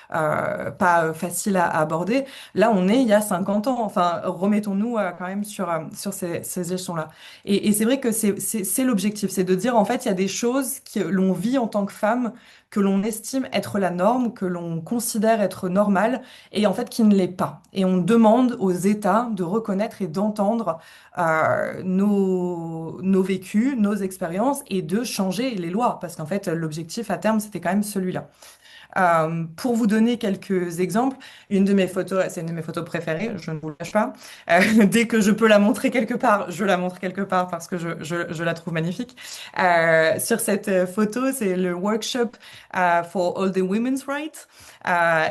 [SPEAKER 3] pas facile à aborder. Là, on est il y a 50 ans. Enfin, remettons-nous quand même sur ces échelons-là. Et c'est vrai que c'est l'objectif, c'est de dire en fait, il y a des choses que l'on vit en tant que femme, que l'on estime être la norme, que l'on considère être normale, et en fait qui ne l'est pas. Et on demande aux États de reconnaître et d'entendre nos vécus, nos expériences, et de changer les lois, parce qu'en fait, l'objectif à terme, c'était quand même celui-là. Pour vous donner quelques exemples, une de mes photos, c'est une de mes photos préférées, je ne vous le cache pas. Dès que je peux la montrer quelque part, je la montre quelque part parce que je la trouve magnifique. Sur cette photo, c'est le workshop for all the women's rights.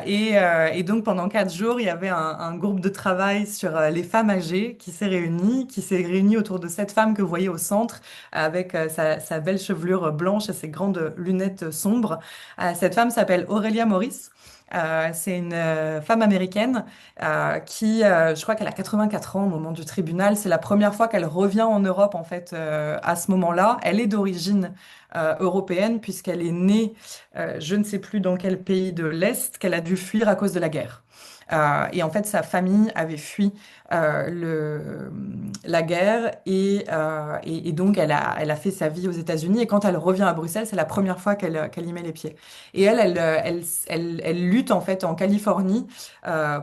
[SPEAKER 3] Et donc pendant 4 jours, il y avait un groupe de travail sur les femmes âgées qui s'est réuni autour de cette femme que vous voyez au centre, avec sa belle chevelure blanche et ses grandes lunettes sombres. Cette femme s'appelle Aurélia Morris. C'est une femme américaine je crois qu'elle a 84 ans au moment du tribunal. C'est la première fois qu'elle revient en Europe en fait à ce moment-là. Elle est d'origine européenne puisqu'elle est née, je ne sais plus dans quel pays de l'Est, qu'elle a dû fuir à cause de la guerre. Et en fait, sa famille avait fui la guerre et donc elle a fait sa vie aux États-Unis. Et quand elle revient à Bruxelles, c'est la première fois qu'elle y met les pieds. Et elle lutte en fait en Californie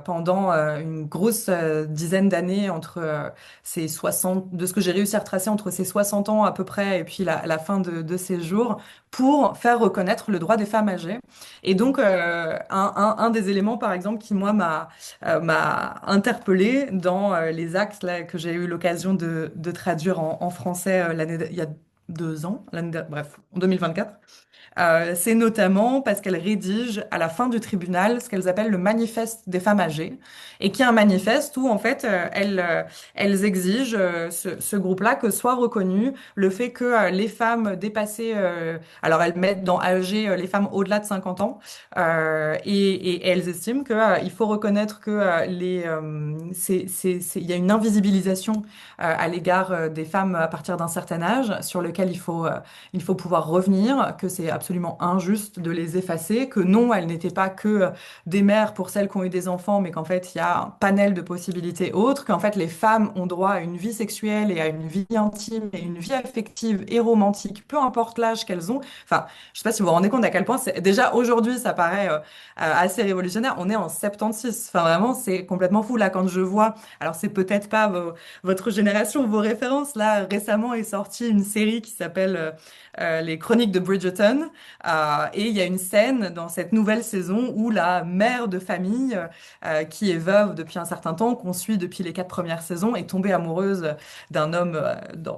[SPEAKER 3] pendant une grosse dizaine d'années entre ses 60, de ce que j'ai réussi à retracer entre ses 60 ans à peu près et puis la fin de ses jours pour faire reconnaître le droit des femmes âgées. Et donc, un des éléments, par exemple, qui, moi, m'a interpellée dans les actes là, que j'ai eu l'occasion de traduire en français il y a 2 ans, bref, en 2024. C'est notamment parce qu'elles rédigent à la fin du tribunal ce qu'elles appellent le manifeste des femmes âgées, et qui est un manifeste où en fait elles exigent ce groupe-là que soit reconnu le fait que les femmes dépassées, alors elles mettent dans âgé les femmes au-delà de 50 ans, et elles estiment que il faut reconnaître que il y a une invisibilisation à l'égard des femmes à partir d'un certain âge sur lequel il faut pouvoir revenir, que c'est absolument injuste de les effacer, que non, elles n'étaient pas que des mères pour celles qui ont eu des enfants, mais qu'en fait, il y a un panel de possibilités autres, qu'en fait, les femmes ont droit à une vie sexuelle et à une vie intime et une vie affective et romantique, peu importe l'âge qu'elles ont. Enfin, je sais pas si vous vous rendez compte à quel point déjà aujourd'hui, ça paraît assez révolutionnaire. On est en 76. Enfin, vraiment, c'est complètement fou. Là, quand je vois, alors c'est peut-être pas votre génération, vos références. Là, récemment est sortie une série qui s'appelle Les Chroniques de Bridgerton. Et il y a une scène dans cette nouvelle saison où la mère de famille, qui est veuve depuis un certain temps, qu'on suit depuis les 4 premières saisons, est tombée amoureuse d'un homme.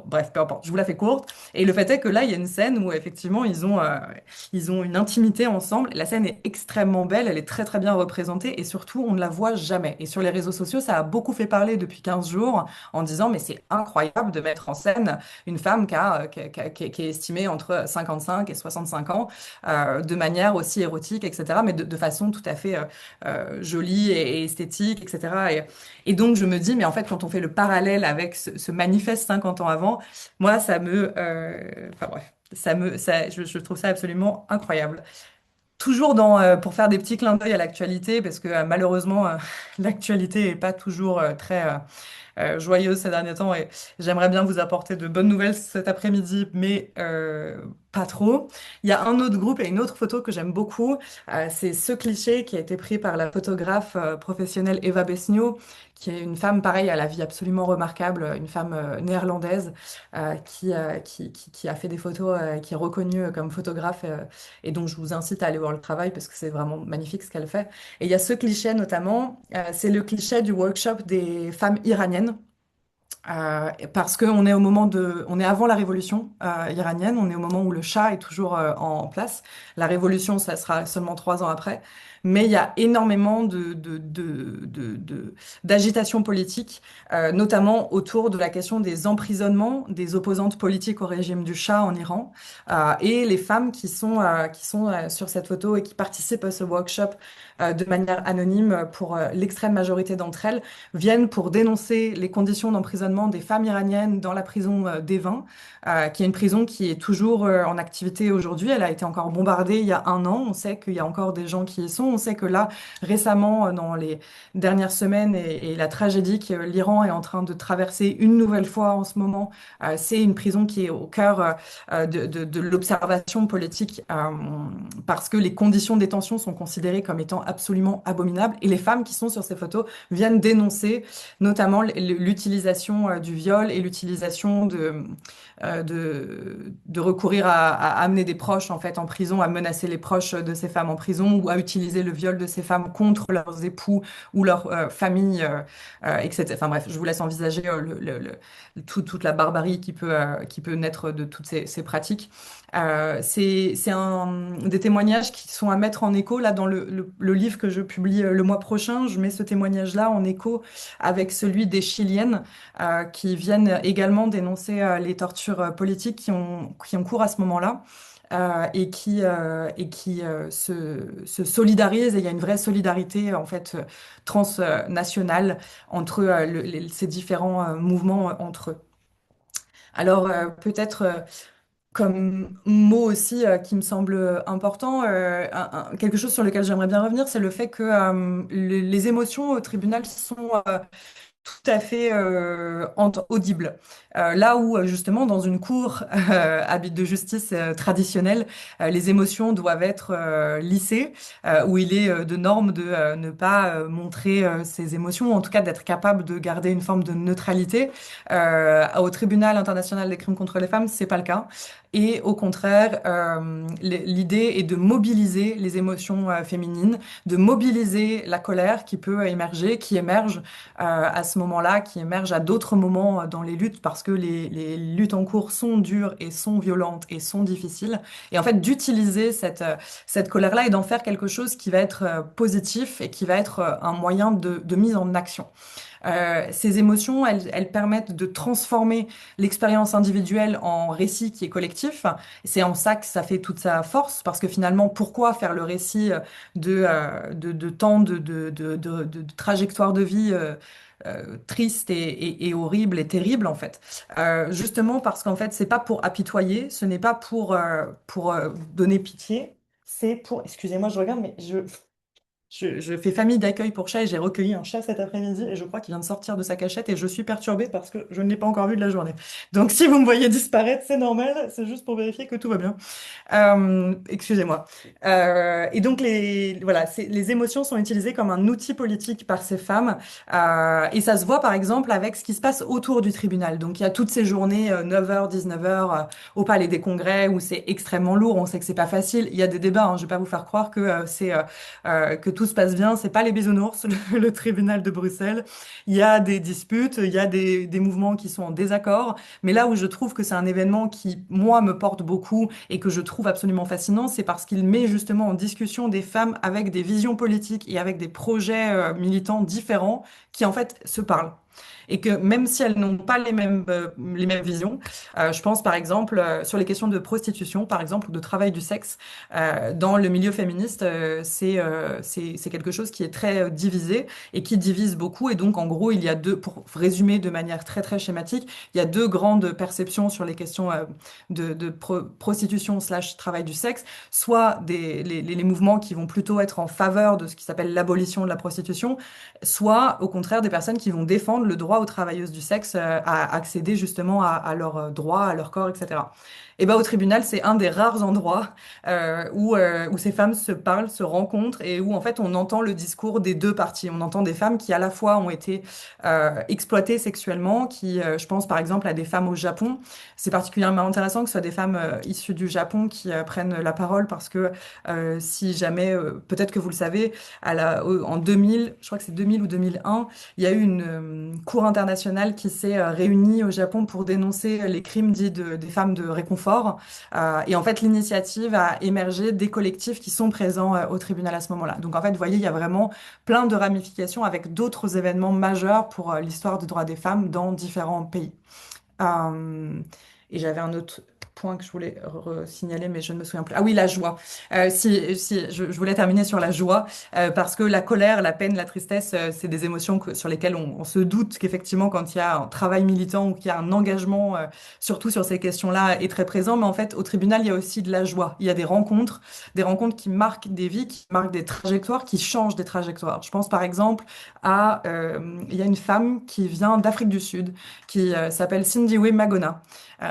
[SPEAKER 3] Bref, peu importe, je vous la fais courte. Et le fait est que là, il y a une scène où effectivement, ils ont une intimité ensemble. La scène est extrêmement belle, elle est très très bien représentée et surtout, on ne la voit jamais. Et sur les réseaux sociaux, ça a beaucoup fait parler depuis 15 jours en disant, mais c'est incroyable de mettre en scène une femme qui est estimée entre 55 et 65 ans, de manière aussi érotique, etc., mais de façon tout à fait jolie et esthétique, etc. Et donc, je me dis, mais en fait, quand on fait le parallèle avec ce manifeste 50 ans avant, moi, enfin bref, je trouve ça absolument incroyable. Toujours pour faire des petits clins d'œil à l'actualité, parce que malheureusement, l'actualité est pas toujours très joyeuse ces derniers temps et j'aimerais bien vous apporter de bonnes nouvelles cet après-midi, mais pas trop. Il y a un autre groupe et une autre photo que j'aime beaucoup. C'est ce cliché qui a été pris par la photographe professionnelle Eva Besnio, qui est une femme, pareil, à la vie absolument remarquable, une femme néerlandaise qui a fait des photos, qui est reconnue comme photographe et donc je vous incite à aller voir le travail parce que c'est vraiment magnifique ce qu'elle fait. Et il y a ce cliché notamment, c'est le cliché du workshop des femmes iraniennes. Parce qu'on est on est avant la révolution iranienne, on est au moment où le Shah est toujours en place. La révolution, ça sera seulement 3 ans après. Mais il y a énormément d'agitation politique, notamment autour de la question des emprisonnements des opposantes politiques au régime du Shah en Iran. Et les femmes qui sont sur cette photo et qui participent à ce workshop de manière anonyme pour l'extrême majorité d'entre elles viennent pour dénoncer les conditions d'emprisonnement des femmes iraniennes dans la prison d'Evin, qui est une prison qui est toujours en activité aujourd'hui. Elle a été encore bombardée il y a un an. On sait qu'il y a encore des gens qui y sont. On sait que là, récemment, dans les dernières semaines et la tragédie que l'Iran est en train de traverser une nouvelle fois en ce moment, c'est une prison qui est au cœur de l'observation politique parce que les conditions de détention sont considérées comme étant absolument abominables. Et les femmes qui sont sur ces photos viennent dénoncer notamment l'utilisation du viol et l'utilisation de recourir à amener des proches en fait en prison, à menacer les proches de ces femmes en prison ou à utiliser le viol de ces femmes contre leurs époux ou leurs familles, etc. Enfin bref, je vous laisse envisager toute la barbarie qui peut naître de toutes ces pratiques. C'est des témoignages qui sont à mettre en écho. Là, dans le livre que je publie le mois prochain, je mets ce témoignage-là en écho avec celui des Chiliennes qui viennent également dénoncer les tortures politiques qui ont cours à ce moment-là. Se solidarisent et il y a une vraie solidarité en fait transnationale entre ces différents mouvements entre eux. Alors peut-être comme mot aussi qui me semble important, quelque chose sur lequel j'aimerais bien revenir, c'est le fait que les émotions au tribunal sont tout à fait audible. Là où justement dans une cour habite de justice traditionnelle, les émotions doivent être lissées, où il est de norme de ne pas montrer ses émotions, ou en tout cas d'être capable de garder une forme de neutralité. Au tribunal international des crimes contre les femmes, c'est pas le cas. Et au contraire, l'idée est de mobiliser les émotions féminines, de mobiliser la colère qui peut émerger, qui émerge à ce moment-là, qui émerge à d'autres moments dans les luttes, parce que les luttes en cours sont dures et sont violentes et sont difficiles. Et en fait, d'utiliser cette colère-là et d'en faire quelque chose qui va être positif et qui va être un moyen de mise en action. Ces émotions, elles permettent de transformer l'expérience individuelle en récit qui est collectif. C'est en ça que ça fait toute sa force, parce que finalement, pourquoi faire le récit de tant de trajectoires de vie tristes et horribles et terribles, en fait. Justement parce qu'en fait, c'est pas pour apitoyer, ce n'est pas pour donner pitié, c'est pour... Excusez-moi, je regarde, mais je fais famille d'accueil pour chats et j'ai recueilli un chat cet après-midi et je crois qu'il vient de sortir de sa cachette et je suis perturbée parce que je ne l'ai pas encore vu de la journée. Donc si vous me voyez disparaître, c'est normal, c'est juste pour vérifier que tout va bien. Excusez-moi. Et donc voilà, les émotions sont utilisées comme un outil politique par ces femmes et ça se voit par exemple avec ce qui se passe autour du tribunal. Donc il y a toutes ces journées 9h, 19h au Palais des Congrès où c'est extrêmement lourd, on sait que c'est pas facile. Il y a des débats, hein, je vais pas vous faire croire que que tout se passe bien. C'est pas les bisounours, le tribunal de Bruxelles. Il y a des disputes, il y a des mouvements qui sont en désaccord. Mais là où je trouve que c'est un événement qui, moi, me porte beaucoup et que je trouve absolument fascinant, c'est parce qu'il met justement en discussion des femmes avec des visions politiques et avec des projets militants différents qui, en fait, se parlent. Et que même si elles n'ont pas les mêmes visions, je pense par exemple sur les questions de prostitution, par exemple, ou de travail du sexe, dans le milieu féministe, c'est quelque chose qui est très divisé et qui divise beaucoup. Et donc, en gros, il y a pour résumer de manière très, très schématique, il y a deux grandes perceptions sur les questions prostitution slash travail du sexe, soit les mouvements qui vont plutôt être en faveur de ce qui s'appelle l'abolition de la prostitution, soit au contraire des personnes qui vont défendre restreindre le droit aux travailleuses du sexe à accéder justement à leurs droits, à leur corps, etc. Et ben, au tribunal, c'est un des rares endroits où ces femmes se parlent, se rencontrent et où en fait on entend le discours des deux parties. On entend des femmes qui à la fois ont été exploitées sexuellement, je pense par exemple à des femmes au Japon. C'est particulièrement intéressant que ce soit des femmes issues du Japon qui prennent la parole parce que si jamais, peut-être que vous le savez, en 2000, je crois que c'est 2000 ou 2001, il y a eu une cour internationale qui s'est réunie au Japon pour dénoncer les crimes dits des femmes de réconfort. Et en fait, l'initiative a émergé des collectifs qui sont présents au tribunal à ce moment-là. Donc en fait, vous voyez, il y a vraiment plein de ramifications avec d'autres événements majeurs pour l'histoire des droits des femmes dans différents pays. Euh, et j'avais un autre point que je voulais signaler, mais je ne me souviens plus. Ah oui, la joie. Si, je voulais terminer sur la joie, parce que la colère, la peine, la tristesse, c'est des émotions sur lesquelles on se doute qu'effectivement, quand il y a un travail militant ou qu'il y a un engagement, surtout sur ces questions-là, est très présent. Mais en fait, au tribunal, il y a aussi de la joie. Il y a des rencontres qui marquent des vies, qui marquent des trajectoires, qui changent des trajectoires. Je pense par exemple il y a une femme qui vient d'Afrique du Sud qui s'appelle Sindiwe Magona.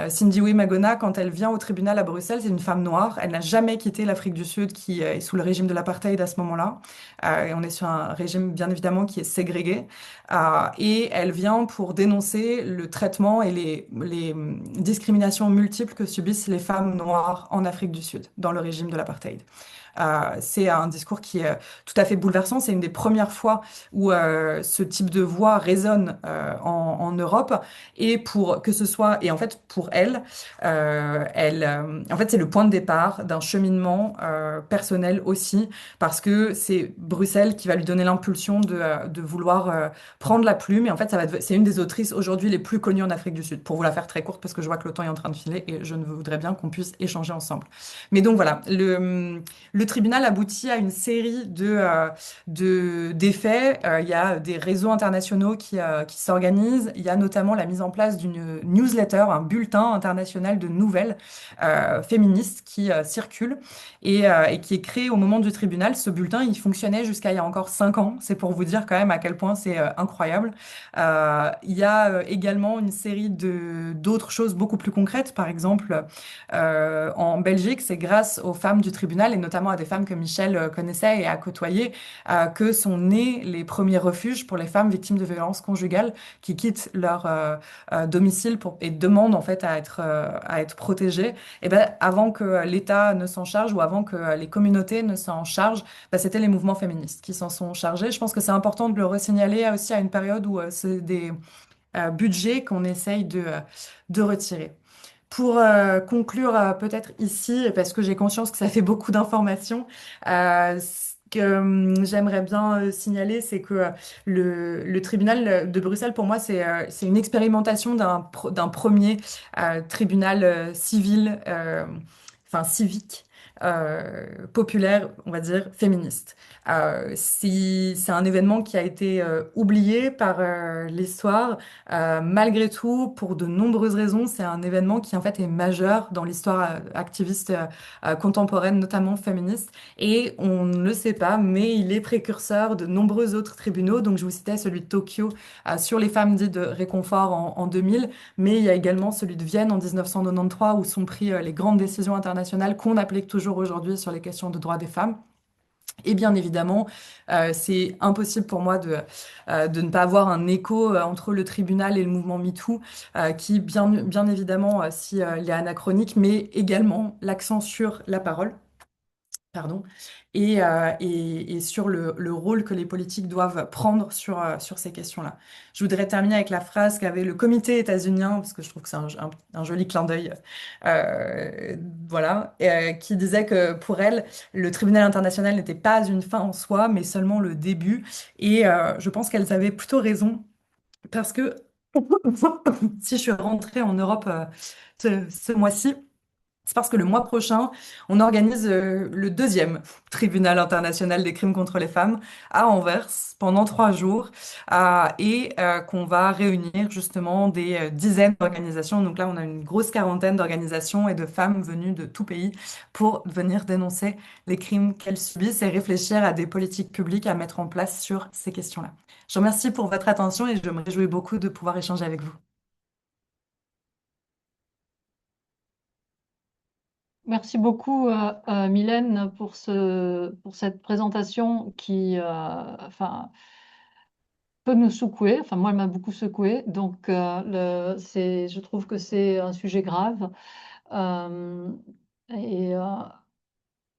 [SPEAKER 3] Sindiwe Magona, quand elle vient au tribunal à Bruxelles, c'est une femme noire. Elle n'a jamais quitté l'Afrique du Sud, qui est sous le régime de l'apartheid à ce moment-là. Et on est sur un régime, bien évidemment, qui est ségrégué. Et elle vient pour dénoncer le traitement et les discriminations multiples que subissent les femmes noires en Afrique du Sud, dans le régime de l'apartheid. C'est un discours qui est tout à fait bouleversant. C'est une des premières fois où ce type de voix résonne en Europe. Et pour que ce soit, et en fait pour elle, en fait c'est le point de départ d'un cheminement personnel aussi, parce que c'est Bruxelles qui va lui donner l'impulsion de vouloir prendre la plume. Et en fait c'est une des autrices aujourd'hui les plus connues en Afrique du Sud. Pour vous la faire très courte, parce que je vois que le temps est en train de filer et je ne voudrais bien qu'on puisse échanger ensemble. Mais donc voilà, le tribunal aboutit à une série d'effets. Il y a des réseaux internationaux qui s'organisent. Il y a notamment la mise en place d'une newsletter, un bulletin international de nouvelles féministes qui circule et qui est créé au moment du tribunal. Ce bulletin, il fonctionnait jusqu'à il y a encore 5 ans. C'est pour vous dire quand même à quel point c'est incroyable. Il y a également une série d'autres choses beaucoup plus concrètes. Par exemple, en Belgique, c'est grâce aux femmes du tribunal et notamment à des femmes que Michel connaissait et a côtoyées que sont nés les premiers refuges pour les femmes victimes de violences conjugales qui quittent leur domicile et demandent en fait à être protégées. Et ben, avant que l'État ne s'en charge ou avant que les communautés ne s'en chargent, ben, c'était les mouvements féministes qui s'en sont chargés. Je pense que c'est important de le resignaler aussi à une période où c'est des budgets qu'on essaye de retirer. Pour conclure peut-être ici, parce que j'ai conscience que ça fait beaucoup d'informations, ce que j'aimerais bien signaler, c'est que le tribunal de Bruxelles, pour moi, c'est une expérimentation d'un premier tribunal civil, enfin civique. Populaire, on va dire, féministe. C'est un événement qui a été oublié par l'histoire. Malgré tout, pour de nombreuses raisons, c'est un événement qui en fait est majeur dans l'histoire activiste contemporaine, notamment féministe. Et on ne le sait pas, mais il est précurseur de nombreux autres tribunaux. Donc je vous citais celui de Tokyo sur les femmes dites de réconfort en 2000, mais il y a également celui de Vienne en 1993 où sont prises les grandes décisions internationales qu'on applique toujours aujourd'hui sur les questions de droits des femmes. Et bien évidemment, c'est impossible pour moi de ne pas avoir un écho entre le tribunal et le mouvement MeToo, qui bien évidemment, si, il est anachronique, mais également l'accent sur la parole. Pardon, et sur le rôle que les politiques doivent prendre sur ces questions-là. Je voudrais terminer avec la phrase qu'avait le comité états-unien, parce que je trouve que c'est un joli clin d'œil, euh, voilà, qui disait que pour elle, le tribunal international n'était pas une fin en soi, mais seulement le début. Et je pense qu'elles avaient plutôt raison, parce que si je suis rentrée en Europe ce mois-ci, C'est parce que le mois prochain, on organise le deuxième tribunal international des crimes contre les femmes à Anvers pendant 3 jours qu'on va réunir justement des dizaines d'organisations. Donc là, on a une grosse quarantaine d'organisations et de femmes venues de tout pays pour venir dénoncer les crimes qu'elles subissent et réfléchir à des politiques publiques à mettre en place sur ces questions-là. Je vous remercie pour votre attention et je me réjouis beaucoup de pouvoir échanger avec vous.
[SPEAKER 1] Merci beaucoup, Mylène, pour cette présentation qui, enfin, peut nous secouer. Enfin, moi, elle m'a beaucoup secoué. Donc, je trouve que c'est un sujet grave. Euh, et, euh,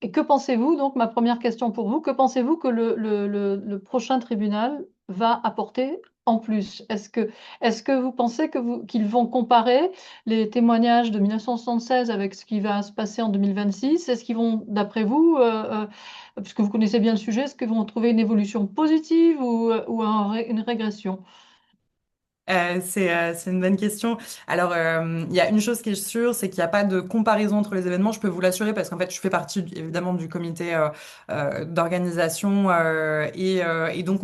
[SPEAKER 1] et que pensez-vous, donc, ma première question pour vous, que pensez-vous que le prochain tribunal va apporter en plus? Est-ce que vous pensez qu'ils vont comparer les témoignages de 1976 avec ce qui va se passer en 2026? Est-ce qu'ils vont, d'après vous, puisque vous connaissez bien le sujet, est-ce qu'ils vont trouver une évolution positive ou une régression?
[SPEAKER 3] C'est une bonne question. Alors, il y a une chose qui est sûre, c'est qu'il n'y a pas de comparaison entre les événements. Je peux vous l'assurer parce qu'en fait, je fais partie évidemment du comité d'organisation et donc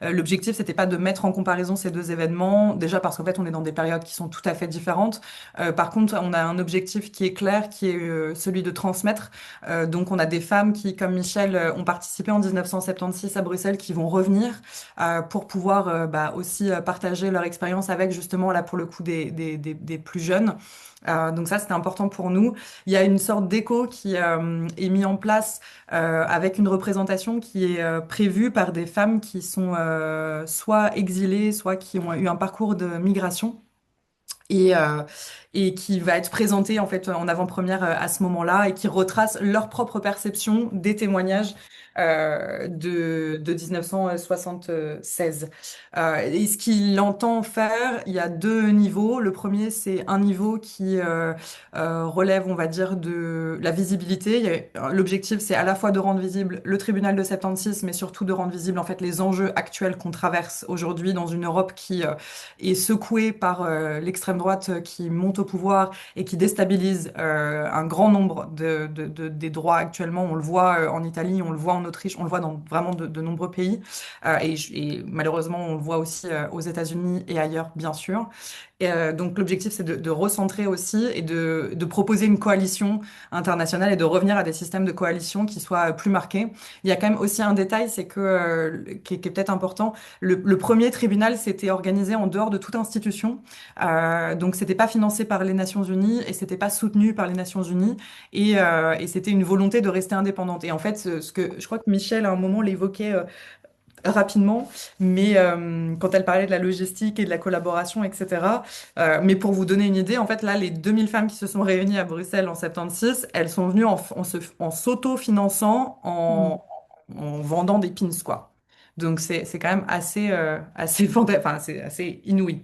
[SPEAKER 3] l'objectif, c'était pas de mettre en comparaison ces deux événements. Déjà parce qu'en fait, on est dans des périodes qui sont tout à fait différentes. Par contre, on a un objectif qui est clair, qui est celui de transmettre. Donc, on a des femmes qui, comme Michel, ont participé en 1976 à Bruxelles, qui vont revenir pour pouvoir aussi partager leur expérience avec justement là pour le coup des plus jeunes. Donc ça, c'était important pour nous. Il y a une sorte d'écho qui est mis en place avec une représentation qui est prévue par des femmes qui sont soit exilées, soit qui ont eu un parcours de migration et, euh, et qui va être présenté en fait en avant-première à ce moment-là et qui retrace leur propre perception des témoignages de 1976. Et ce qu'il entend faire, il y a deux niveaux. Le premier, c'est un niveau qui relève, on va dire, de la visibilité. L'objectif, c'est à la fois de rendre visible le tribunal de 76, mais surtout de rendre visible en fait les enjeux actuels qu'on traverse aujourd'hui dans une Europe qui est secouée par l'extrême droite qui monte au pouvoir et qui déstabilise un grand nombre des droits actuellement. On le voit en Italie, on le voit en Autriche, on le voit dans vraiment de nombreux pays. Et malheureusement, on le voit aussi aux États-Unis et ailleurs, bien sûr. Donc l'objectif, c'est de recentrer aussi et de proposer une coalition internationale et de revenir à des systèmes de coalition qui soient plus marqués. Il y a quand même aussi un détail, c'est que qui est peut-être important. Le premier tribunal s'était organisé en dehors de toute institution, donc c'était pas financé par les Nations Unies et c'était pas soutenu par les Nations Unies et c'était une volonté de rester indépendante. Et en fait, ce que je crois que Michel à un moment l'évoquait rapidement, mais quand elle parlait de la logistique et de la collaboration, etc. Mais pour vous donner une idée, en fait, là, les 2000 femmes qui se sont réunies à Bruxelles en 76, elles sont venues en s'auto-finançant, en vendant des pins, quoi. Donc c'est quand même enfin, c'est assez inouï.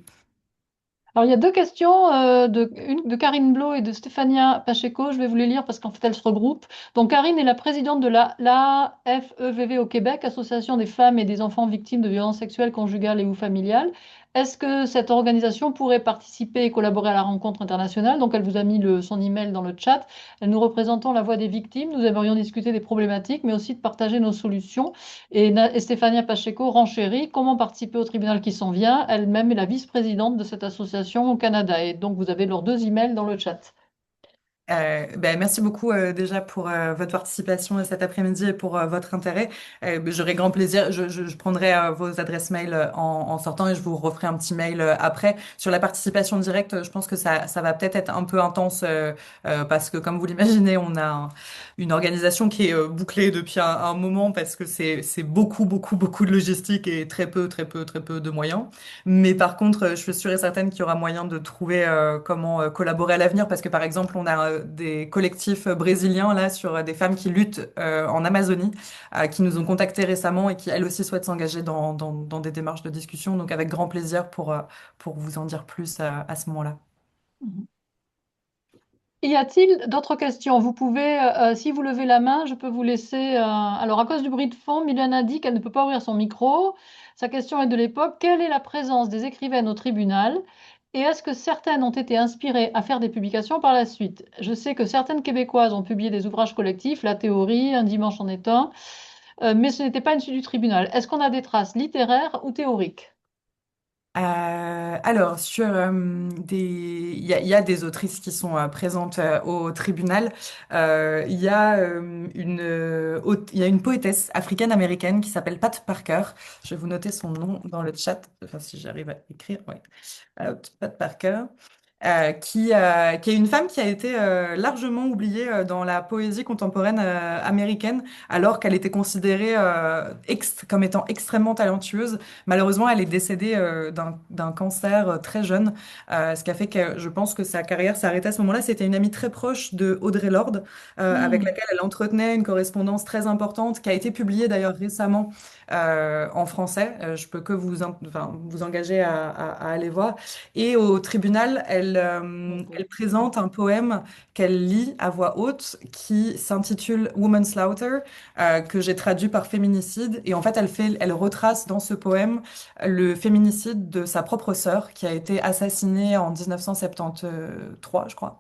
[SPEAKER 1] Alors, il y a deux questions, une de Karine Blo et de Stéphania Pacheco. Je vais vous les lire parce qu'en fait, elles se regroupent. Donc, Karine est la présidente de l'AFEVV au Québec, Association des femmes et des enfants victimes de violences sexuelles conjugales et ou familiales. Est-ce que cette organisation pourrait participer et collaborer à la rencontre internationale? Donc, elle vous a mis son email dans le chat. Nous représentons la voix des victimes. Nous aimerions discuter des problématiques, mais aussi de partager nos solutions. Et Stéphania Pacheco renchérit comment participer au tribunal qui s'en vient. Elle-même est la vice-présidente de cette association au Canada. Et donc, vous avez leurs deux emails dans le chat.
[SPEAKER 3] Merci beaucoup déjà pour votre participation cet après-midi et pour votre intérêt. J'aurai grand plaisir. Je prendrai vos adresses mail en sortant et je vous referai un petit mail après. Sur la participation directe, je pense que ça va peut-être être un peu intense parce que comme vous l'imaginez, on a une organisation qui est bouclée depuis un moment parce que c'est beaucoup, beaucoup, beaucoup de logistique et très peu, très peu, très peu de moyens. Mais par contre, je suis sûre et certaine qu'il y aura moyen de trouver comment collaborer à l'avenir parce que par exemple, on a des collectifs brésiliens là sur des femmes qui luttent en Amazonie, qui nous ont contactés récemment et qui elles aussi souhaitent s'engager dans des démarches de discussion. Donc avec grand plaisir pour vous en dire plus à ce moment-là.
[SPEAKER 1] Y a-t-il d'autres questions? Vous pouvez, si vous levez la main, je peux vous laisser. Alors, à cause du bruit de fond, Mylène a dit qu'elle ne peut pas ouvrir son micro. Sa question est de l'époque. Quelle est la présence des écrivaines au tribunal? Et est-ce que certaines ont été inspirées à faire des publications par la suite? Je sais que certaines Québécoises ont publié des ouvrages collectifs, La théorie, Un dimanche en est un, mais ce n'était pas une suite du tribunal. Est-ce qu'on a des traces littéraires ou théoriques?
[SPEAKER 3] Alors, sur il y a des autrices qui sont présentes au tribunal. Il y a une poétesse africaine-américaine qui s'appelle Pat Parker. Je vais vous noter son nom dans le chat, enfin si j'arrive à écrire. Ouais. Pat Parker. Qui est une femme qui a été largement oubliée dans la poésie contemporaine américaine, alors qu'elle était considérée comme étant extrêmement talentueuse. Malheureusement, elle est décédée d'un cancer très jeune, ce qui a fait que je pense que sa carrière s'est arrêtée à ce moment-là. C'était une amie très proche de Audre Lorde, avec
[SPEAKER 1] Hmm,
[SPEAKER 3] laquelle elle entretenait une correspondance très importante, qui a été publiée d'ailleurs récemment en français. Je peux que enfin, vous engager à aller voir. Et au tribunal, elle présente un poème qu'elle lit à voix haute qui s'intitule Womanslaughter, que j'ai traduit par féminicide. Et en fait, elle retrace dans ce poème le féminicide de sa propre sœur qui a été assassinée en 1973, je crois,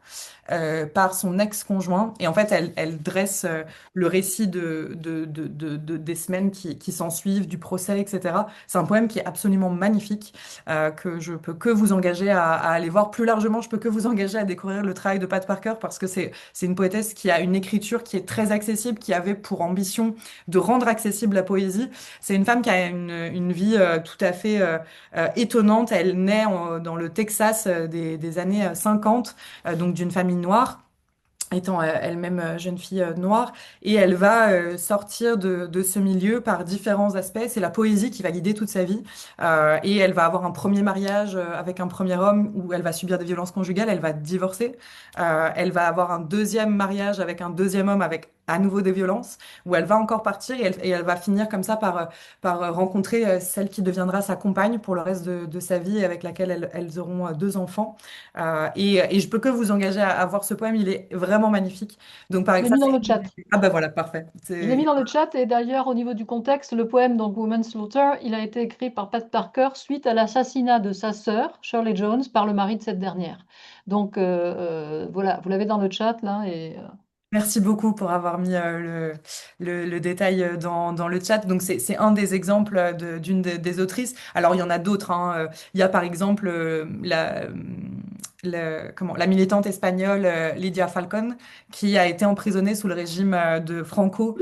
[SPEAKER 3] par son ex-conjoint. Et en fait, elle dresse le récit des semaines qui s'en suivent, du procès, etc. C'est un poème qui est absolument magnifique que je peux que vous engager à aller voir. Plus largement, je peux que vous engager à découvrir le travail de Pat Parker parce que c'est une poétesse qui a une écriture qui est très accessible, qui avait pour ambition de rendre accessible la poésie. C'est une femme qui a une vie tout à fait étonnante. Elle naît dans le Texas des années 50, donc d'une famille noire étant elle-même jeune fille noire, et elle va sortir de ce milieu par différents aspects. C'est la poésie qui va guider toute sa vie, et elle va avoir un premier mariage avec un premier homme où elle va subir des violences conjugales, elle va divorcer. Elle va avoir un deuxième mariage avec un deuxième homme avec à nouveau des violences, où elle va encore partir et elle va finir comme ça par rencontrer celle qui deviendra sa compagne pour le reste de sa vie et avec laquelle elles auront deux enfants. Et je peux que vous engager à voir ce poème, il est vraiment magnifique. Donc, par
[SPEAKER 1] je l'ai
[SPEAKER 3] exemple,
[SPEAKER 1] mis
[SPEAKER 3] ça,
[SPEAKER 1] dans
[SPEAKER 3] c'est...
[SPEAKER 1] le chat.
[SPEAKER 3] Ah bah voilà, parfait.
[SPEAKER 1] Je l'ai mis dans le chat et d'ailleurs, au niveau du contexte, le poème donc Woman's Slaughter, il a été écrit par Pat Parker suite à l'assassinat de sa sœur, Shirley Jones, par le mari de cette dernière. Donc voilà, vous l'avez dans le chat là et
[SPEAKER 3] Merci beaucoup pour avoir mis le détail dans le chat. Donc, c'est un des exemples d'une des autrices. Alors, il y en a d'autres, hein. Il y a par exemple la militante espagnole Lidia Falcón, qui a été emprisonnée sous le régime de Franco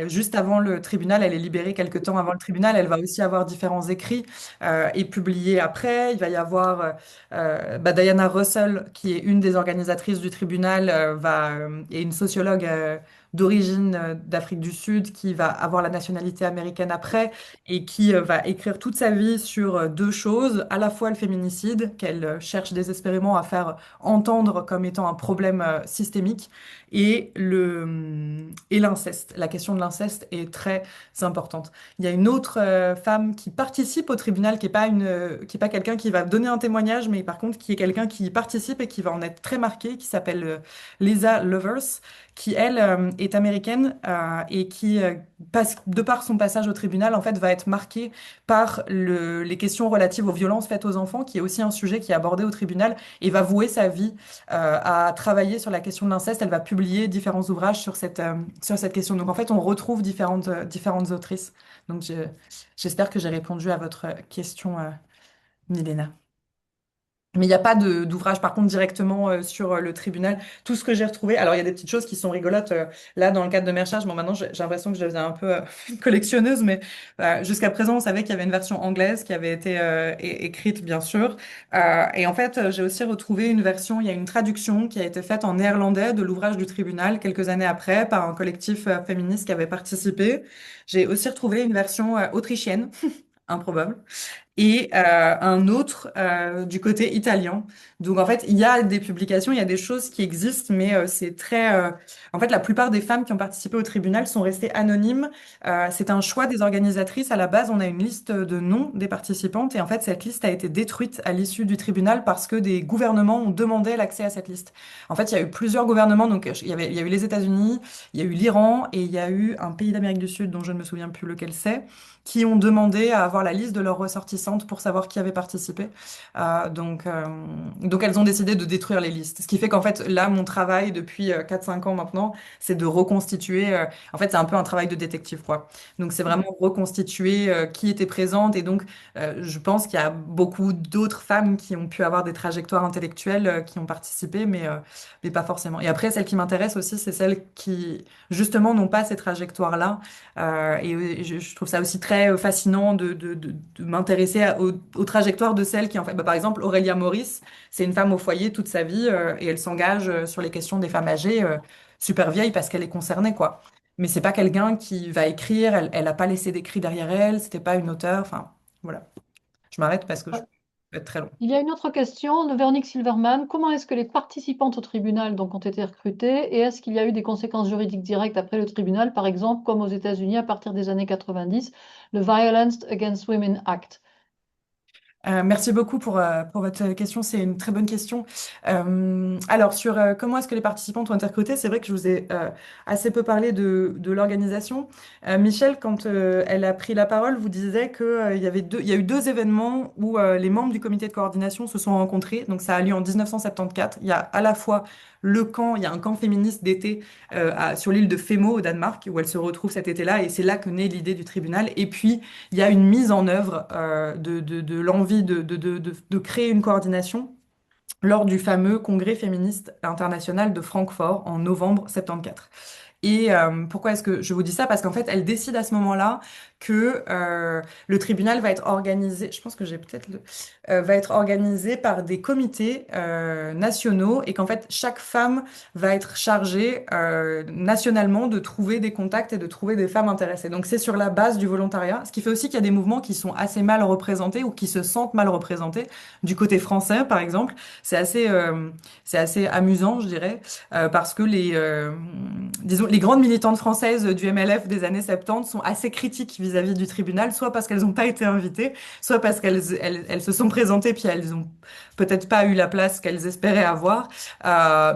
[SPEAKER 3] juste avant le tribunal. Elle est libérée quelque temps avant le tribunal. Elle va aussi avoir différents écrits et publiés après. Il va y avoir Diana Russell, qui est une des organisatrices du tribunal, est une sociologue d'origine d'Afrique du Sud qui va avoir la nationalité américaine après et qui va écrire toute sa vie sur deux choses, à la fois le féminicide, qu'elle cherche désespérément à faire entendre comme étant un problème systémique, et l'inceste. La question de l'inceste est très importante. Il y a une autre femme qui participe au tribunal, qui est pas quelqu'un qui va donner un témoignage, mais par contre qui est quelqu'un qui y participe et qui va en être très marqué, qui s'appelle Lisa Lovers, qui elle est américaine et qui de par son passage au tribunal en fait va être marquée par les questions relatives aux violences faites aux enfants, qui est aussi un sujet qui est abordé au tribunal, et va vouer sa vie à travailler sur la question de l'inceste. Elle va publier différents ouvrages sur cette question. Donc en fait, on retrouve différentes autrices. Donc j'espère que j'ai répondu à votre question, Milena. Mais il n'y a pas d'ouvrage, par contre, directement sur le tribunal. Tout ce que j'ai retrouvé, alors il y a des petites choses qui sont rigolotes. Là, dans le cadre de mes recherches, bon, maintenant, j'ai l'impression que je deviens un peu une collectionneuse, mais jusqu'à présent, on savait qu'il y avait une version anglaise qui avait été écrite, bien sûr. Et en fait, j'ai aussi retrouvé une version, il y a une traduction qui a été faite en néerlandais de l'ouvrage du tribunal quelques années après par un collectif féministe qui avait participé. J'ai aussi retrouvé une version autrichienne, improbable, et un autre du côté italien. Donc en fait, il y a des publications, il y a des choses qui existent, mais c'est très... En fait, la plupart des femmes qui ont participé au tribunal sont restées anonymes. C'est un choix des organisatrices. À la base, on a une liste de noms des participantes, et en fait, cette liste a été détruite à l'issue du tribunal parce que des gouvernements ont demandé l'accès à cette liste. En fait, il y a eu plusieurs gouvernements, donc il y a eu les États-Unis, il y a eu l'Iran, et il y a eu un pays d'Amérique du Sud dont je ne me souviens plus lequel c'est, qui ont demandé à avoir la liste de leurs ressortissantes pour savoir qui avait participé. Donc elles ont décidé de détruire les listes. Ce qui fait qu'en fait, là, mon travail depuis 4-5 ans maintenant, c'est de reconstituer. En fait, c'est un peu un travail de détective, quoi. Donc c'est vraiment reconstituer qui était présente. Et donc, je pense qu'il y a beaucoup d'autres femmes qui ont pu avoir des trajectoires intellectuelles qui ont participé, mais pas forcément. Et après, celles qui m'intéressent aussi, c'est celles qui, justement, n'ont pas ces trajectoires-là. Je trouve ça aussi très fascinant de m'intéresser aux trajectoires de celles qui, en fait, bah, par exemple, Aurélia Maurice, c'est une femme au foyer toute sa vie et elle s'engage sur les questions des femmes âgées, super vieille parce qu'elle est concernée, quoi. Mais c'est pas quelqu'un qui va écrire, elle a pas laissé d'écrit derrière elle, c'était pas une auteure, enfin, voilà. Je m'arrête parce que je peux être très long.
[SPEAKER 1] Il y a une autre question de Véronique Silverman. Comment est-ce que les participantes au tribunal donc, ont été recrutées et est-ce qu'il y a eu des conséquences juridiques directes après le tribunal, par exemple, comme aux États-Unis à partir des années 90, le Violence Against Women Act?
[SPEAKER 3] Merci beaucoup pour votre question, c'est une très bonne question. Alors, sur comment est-ce que les participantes ont été recrutées, c'est vrai que je vous ai assez peu parlé de l'organisation. Michel, quand elle a pris la parole, vous disait il y a eu deux événements où les membres du comité de coordination se sont rencontrés. Donc, ça a lieu en 1974. Il y a à la fois il y a un camp féministe d'été sur l'île de Femo au Danemark, où elle se retrouve cet été-là, et c'est là que naît l'idée du tribunal. Et puis, il y a une mise en œuvre de l'envie de créer une coordination lors du fameux Congrès féministe international de Francfort en novembre 74. Et pourquoi est-ce que je vous dis ça? Parce qu'en fait, elle décide à ce moment-là que le tribunal va être organisé, je pense que j'ai peut-être va être organisé par des comités nationaux et qu'en fait, chaque femme va être chargée nationalement de trouver des contacts et de trouver des femmes intéressées. Donc, c'est sur la base du volontariat, ce qui fait aussi qu'il y a des mouvements qui sont assez mal représentés ou qui se sentent mal représentés. Du côté français, par exemple, c'est assez amusant, je dirais, parce que disons, les grandes militantes françaises du MLF des années 70 sont assez critiques vis-à-vis du tribunal, soit parce qu'elles n'ont pas été invitées, soit parce qu'elles se sont présentées puis elles ont peut-être pas eu la place qu'elles espéraient avoir.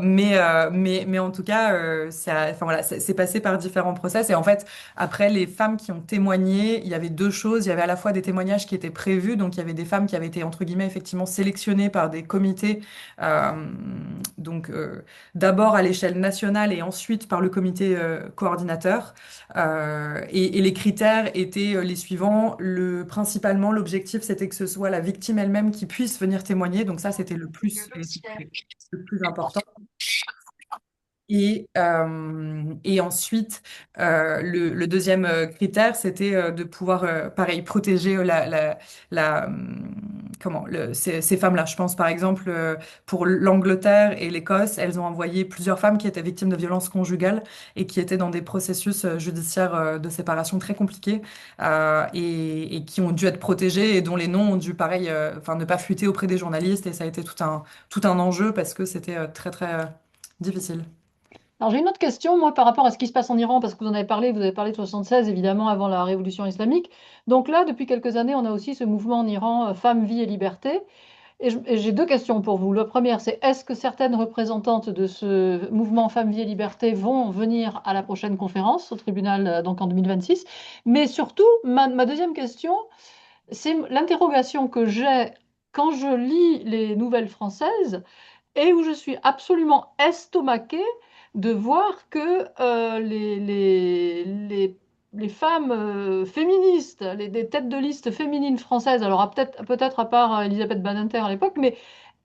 [SPEAKER 3] Mais en tout cas, enfin voilà, c'est passé par différents process. Et en fait, après, les femmes qui ont témoigné, il y avait deux choses. Il y avait à la fois des témoignages qui étaient prévus, donc il y avait des femmes qui avaient été entre guillemets effectivement sélectionnées par des comités, euh, donc d'abord à l'échelle nationale et ensuite par le comité coordinateur. Et les critères étaient les suivants. Principalement, l'objectif, c'était que ce soit la victime elle-même qui puisse venir témoigner. Donc ça, c'était le plus important. Et ensuite, le deuxième critère, c'était de pouvoir, pareil, protéger ces femmes-là. Je pense par exemple pour l'Angleterre et l'Écosse, elles ont envoyé plusieurs femmes qui étaient victimes de violences conjugales et qui étaient dans des processus judiciaires de séparation très compliqués et qui ont dû être protégées et dont les noms ont dû, pareil, enfin, ne pas fuiter auprès des journalistes. Et ça a été tout un enjeu parce que c'était très, très difficile.
[SPEAKER 1] Alors j'ai une autre question, moi, par rapport à ce qui se passe en Iran, parce que vous avez parlé de 76, évidemment, avant la révolution islamique. Donc là, depuis quelques années, on a aussi ce mouvement en Iran, Femmes, Vie et Liberté. Et j'ai deux questions pour vous. La première, c'est est-ce que certaines représentantes de ce mouvement Femmes, Vie et Liberté vont venir à la prochaine conférence au tribunal, donc en 2026? Mais surtout, ma deuxième question, c'est l'interrogation que j'ai quand je lis les nouvelles françaises et où je suis absolument estomaquée de voir que les femmes féministes, des têtes de liste féminines françaises, alors peut-être à part Elisabeth Badinter à l'époque, mais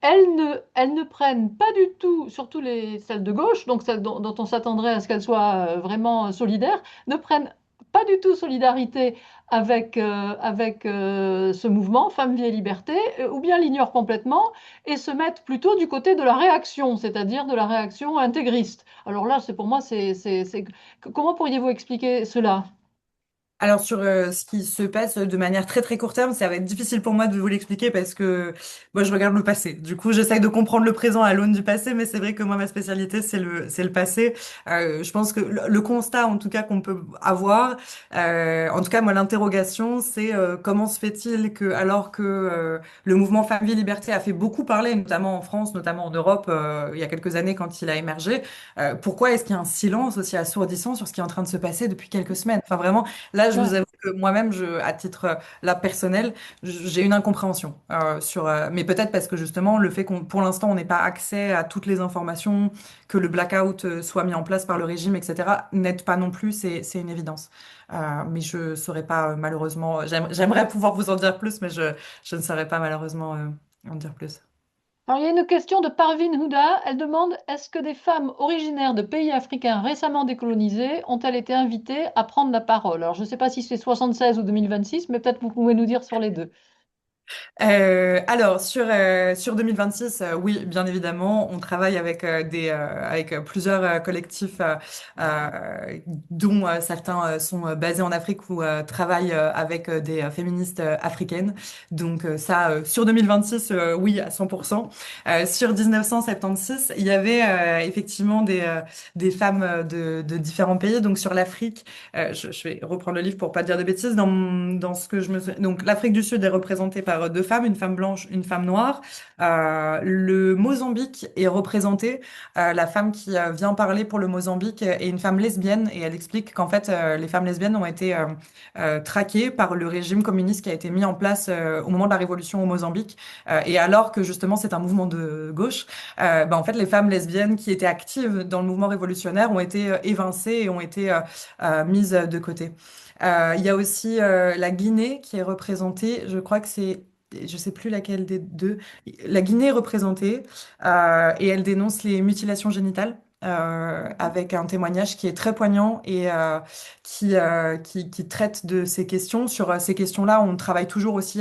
[SPEAKER 1] elles ne prennent pas du tout, surtout celles de gauche, donc celles dont on s'attendrait à ce qu'elles soient vraiment solidaires, ne prennent pas du tout solidarité avec ce mouvement Femmes, Vie et Liberté, ou bien l'ignorent complètement et se mettent plutôt du côté de la réaction, c'est-à-dire de la réaction intégriste. Alors là, pour moi, comment pourriez-vous expliquer cela?
[SPEAKER 3] Alors sur ce qui se passe de manière très très court terme, ça va être difficile pour moi de vous l'expliquer parce que moi je regarde le passé. Du coup, j'essaye de comprendre le présent à l'aune du passé, mais c'est vrai que moi ma spécialité c'est le passé. Je pense que le constat en tout cas qu'on peut avoir, en tout cas moi l'interrogation c'est comment se fait-il que alors que le mouvement Femmes Vie Liberté a fait beaucoup parler, notamment en France, notamment en Europe il y a quelques années quand il a émergé, pourquoi est-ce qu'il y a un silence aussi assourdissant sur ce qui est en train de se passer depuis quelques semaines? Enfin vraiment. Là, là, je vous
[SPEAKER 1] Ouais.
[SPEAKER 3] avoue que moi-même, à titre là personnel, j'ai une incompréhension mais peut-être parce que justement, le fait qu'on, pour l'instant, on n'ait pas accès à toutes les informations, que le blackout soit mis en place par le régime, etc., n'aide pas non plus, c'est une évidence. Mais je saurais pas, malheureusement, j'aimerais pouvoir vous en dire plus, mais je ne saurais pas malheureusement en dire plus.
[SPEAKER 1] Alors, il y a une question de Parvin Houda. Elle demande, est-ce que des femmes originaires de pays africains récemment décolonisés ont-elles été invitées à prendre la parole? Alors, je ne sais pas si c'est 76 ou 2026, mais peut-être vous pouvez nous dire sur les deux.
[SPEAKER 3] Alors sur 2026, oui, bien évidemment, on travaille avec avec plusieurs collectifs dont certains sont basés en Afrique ou travaillent avec des féministes africaines. Donc ça, sur 2026, oui, à 100%. Sur 1976, il y avait effectivement des femmes de différents pays. Donc sur l'Afrique, je vais reprendre le livre pour pas dire de bêtises. Dans ce que je me souviens, donc l'Afrique du Sud est représentée par deux femmes, une femme blanche, une femme noire. Le Mozambique est représenté. La femme qui vient parler pour le Mozambique est une femme lesbienne et elle explique qu'en fait les femmes lesbiennes ont été traquées par le régime communiste qui a été mis en place au moment de la révolution au Mozambique. Et alors que justement c'est un mouvement de gauche, en fait les femmes lesbiennes qui étaient actives dans le mouvement révolutionnaire ont été évincées et ont été mises de côté. Il y a aussi la Guinée qui est représentée. Je crois que je sais plus laquelle des deux. La Guinée est représentée et elle dénonce les mutilations génitales. Avec un témoignage qui est très poignant et qui traite de ces questions. Sur ces questions-là, on travaille toujours aussi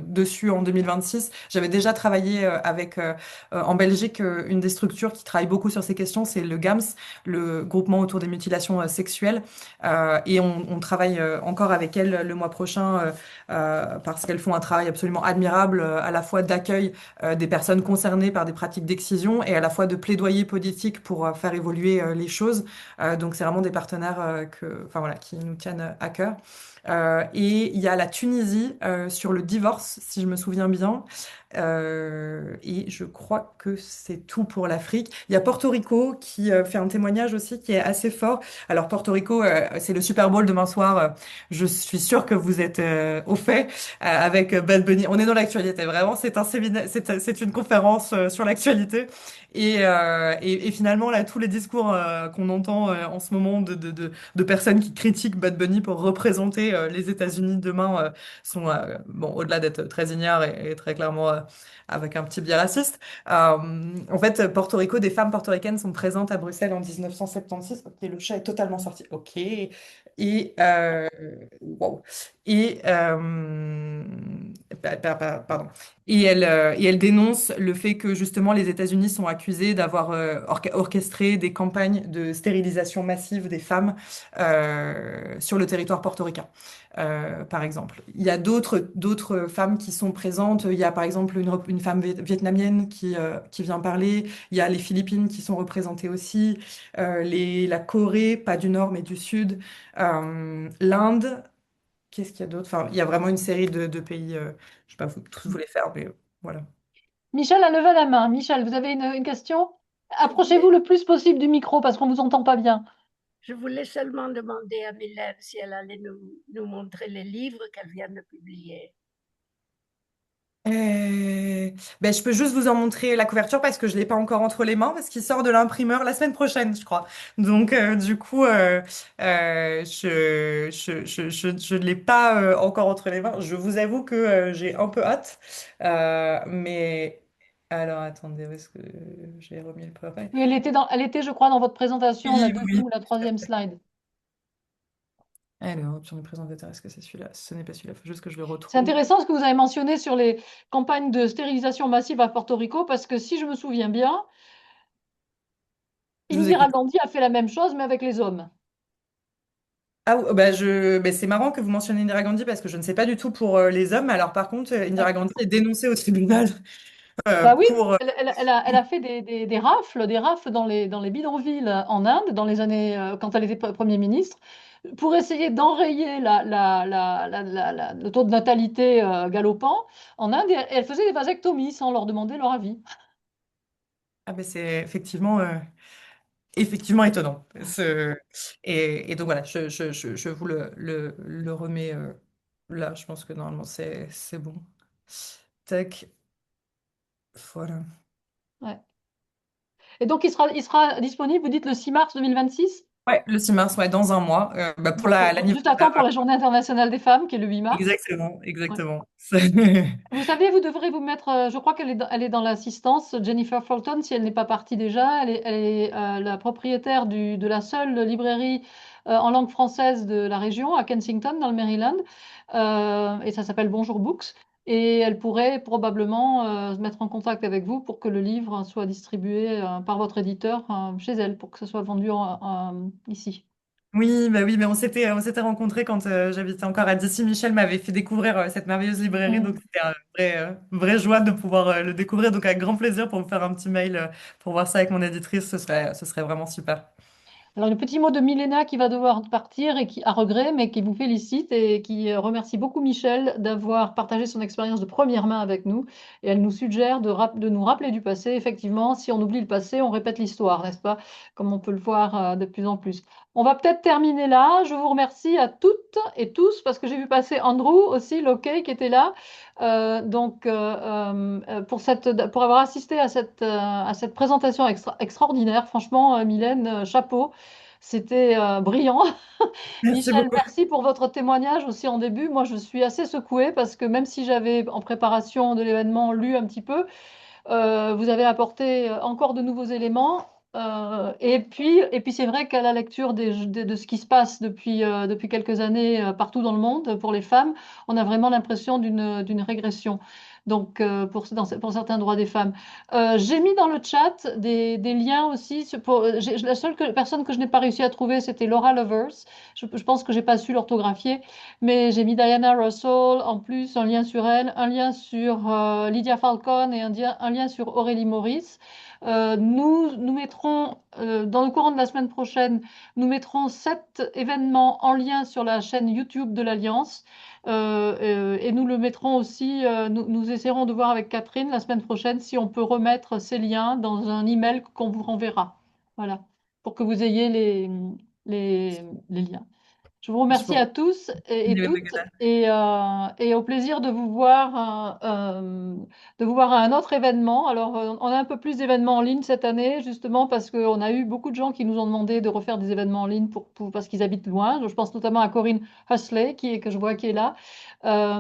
[SPEAKER 3] dessus en 2026. J'avais déjà travaillé en Belgique, une des structures qui travaille beaucoup sur ces questions, c'est le GAMS, le groupement autour des mutilations sexuelles. Et on travaille encore avec elles le mois prochain parce qu'elles font un travail absolument admirable à la fois d'accueil des personnes concernées par des pratiques d'excision et à la fois de plaidoyer politique pour faire évoluer les choses. Donc c'est vraiment des partenaires enfin voilà, qui nous tiennent à cœur. Et il y a la Tunisie sur le divorce, si je me souviens bien. Et je crois que c'est tout pour l'Afrique. Il y a Porto Rico qui fait un témoignage aussi qui est assez fort. Alors Porto Rico, c'est le Super Bowl demain soir. Je suis sûre que vous êtes au fait avec Bad Bunny. On est dans l'actualité, vraiment. C'est un séminaire, c'est une conférence sur l'actualité. Et finalement, là, tous les discours qu'on entend en ce moment de personnes qui critiquent Bad Bunny pour représenter les États-Unis demain sont, bon, au-delà d'être très ignares et très clairement avec un petit biais raciste. En fait, Porto Rico, des femmes portoricaines sont présentes à Bruxelles en 1976. Ok, le chat est totalement sorti. Ok. Et, wow. Et, pardon. Et elle dénonce le fait que justement les États-Unis sont accusés d'avoir orchestré des campagnes de stérilisation massive des femmes sur le territoire portoricain. Par exemple. Il y a d'autres femmes qui sont présentes. Il y a par exemple une femme vietnamienne qui vient parler. Il y a les Philippines qui sont représentées aussi. La Corée, pas du Nord mais du Sud. L'Inde. Qu'est-ce qu'il y a d'autre? Enfin, il y a vraiment une série de pays. Je sais pas tous vous les faire, mais voilà.
[SPEAKER 1] Michel a levé la main. Michel, vous avez une question?
[SPEAKER 2] Je
[SPEAKER 1] Approchez-vous
[SPEAKER 2] voulais,
[SPEAKER 1] le plus possible du micro parce qu'on ne vous entend pas bien.
[SPEAKER 2] je voulais seulement demander à Mylène si elle allait nous montrer les livres qu'elle vient de publier.
[SPEAKER 3] Ben, je peux juste vous en montrer la couverture parce que je l'ai pas encore entre les mains parce qu'il sort de l'imprimeur la semaine prochaine, je crois. Donc du coup, je ne l'ai pas encore entre les mains. Je vous avoue que j'ai un peu hâte, mais alors attendez, où est-ce que j'ai remis le préfet?
[SPEAKER 1] Oui, elle était, je crois, dans votre présentation, la
[SPEAKER 3] Oui,
[SPEAKER 1] deuxième
[SPEAKER 3] oui.
[SPEAKER 1] ou la troisième slide.
[SPEAKER 3] Alors, sur le présentateur, est-ce que c'est celui-là? Ce n'est pas celui-là, il faut juste que je le
[SPEAKER 1] C'est
[SPEAKER 3] retrouve.
[SPEAKER 1] intéressant ce que vous avez mentionné sur les campagnes de stérilisation massive à Porto Rico, parce que si je me souviens bien,
[SPEAKER 3] Je vous
[SPEAKER 1] Indira
[SPEAKER 3] écoute.
[SPEAKER 1] Gandhi a fait la même chose, mais avec les hommes.
[SPEAKER 3] Ah, c'est marrant que vous mentionniez Indira Gandhi parce que je ne sais pas du tout pour les hommes. Alors par contre, Indira Gandhi est dénoncée au tribunal
[SPEAKER 1] Bah oui,
[SPEAKER 3] pour...
[SPEAKER 1] elle a fait des rafles dans les bidonvilles en Inde, dans les années, quand elle était Premier ministre, pour essayer d'enrayer le taux de natalité galopant en Inde, et elle faisait des vasectomies sans leur demander leur avis.
[SPEAKER 3] Ah, c'est effectivement... effectivement étonnant. Et donc voilà, je vous le remets là. Je pense que normalement c'est bon. Tac, voilà.
[SPEAKER 1] Ouais. Et donc, il sera disponible, vous dites, le 6 mars 2026?
[SPEAKER 3] Ouais, le 6 mars, ouais, dans un mois, bah, pour
[SPEAKER 1] Donc, juste à temps pour
[SPEAKER 3] l'anniversaire.
[SPEAKER 1] la Journée internationale des femmes, qui est le 8 mars.
[SPEAKER 3] Exactement,
[SPEAKER 1] Ouais.
[SPEAKER 3] exactement.
[SPEAKER 1] Vous savez, vous devrez vous mettre, je crois elle est dans l'assistance, Jennifer Fulton, si elle n'est pas partie déjà. Elle est la propriétaire de la seule librairie en langue française de la région, à Kensington, dans le Maryland. Et ça s'appelle Bonjour Books. Et elle pourrait probablement se mettre en contact avec vous pour que le livre soit distribué par votre éditeur chez elle, pour que ce soit vendu ici.
[SPEAKER 3] Oui, mais on s'était rencontrés quand j'habitais encore à Dissy. Michel m'avait fait découvrir cette merveilleuse librairie, donc
[SPEAKER 1] Mm.
[SPEAKER 3] c'était un vraie joie de pouvoir le découvrir. Donc avec grand plaisir pour me faire un petit mail pour voir ça avec mon éditrice, ce serait vraiment super.
[SPEAKER 1] Alors, le petit mot de Milena qui va devoir partir et qui, à regret, mais qui vous félicite et qui remercie beaucoup Michel d'avoir partagé son expérience de première main avec nous. Et elle nous suggère de nous rappeler du passé. Effectivement, si on oublie le passé, on répète l'histoire, n'est-ce pas? Comme on peut le voir de plus en plus. On va peut-être terminer là. Je vous remercie à toutes et tous parce que j'ai vu passer Andrew aussi, Lockey, qui était là. Pour avoir assisté à cette présentation extraordinaire. Franchement, Mylène, chapeau. C'était brillant.
[SPEAKER 3] Merci
[SPEAKER 1] Michel,
[SPEAKER 3] beaucoup.
[SPEAKER 1] merci pour votre témoignage aussi en début. Moi, je suis assez secouée parce que même si j'avais en préparation de l'événement lu un petit peu, vous avez apporté encore de nouveaux éléments. Et puis c'est vrai qu'à la lecture de ce qui se passe depuis quelques années partout dans le monde pour les femmes, on a vraiment l'impression d'une régression. Donc, pour certains droits des femmes. J'ai mis dans le chat des liens aussi. La seule personne que je n'ai pas réussi à trouver, c'était Laura Lovers. Je pense que j'ai pas su l'orthographier, mais j'ai mis Diana Russell en plus, un lien sur elle, un lien sur Lydia Falcon et un lien sur Aurélie Maurice. Nous mettrons, dans le courant de la semaine prochaine, nous mettrons 7 événements en lien sur la chaîne YouTube de l'Alliance. Et nous le mettrons aussi, nous essaierons de voir avec Catherine la semaine prochaine si on peut remettre ces liens dans un email qu'on vous renverra. Voilà, pour que vous ayez les liens. Je vous
[SPEAKER 3] Je
[SPEAKER 1] remercie
[SPEAKER 3] vous
[SPEAKER 1] à tous et toutes
[SPEAKER 3] remercie.
[SPEAKER 1] et au plaisir de vous voir à un autre événement. Alors, on a un peu plus d'événements en ligne cette année, justement parce qu'on a eu beaucoup de gens qui nous ont demandé de refaire des événements en ligne parce qu'ils habitent loin. Je pense notamment à Corinne Huxley, que je vois qui est là.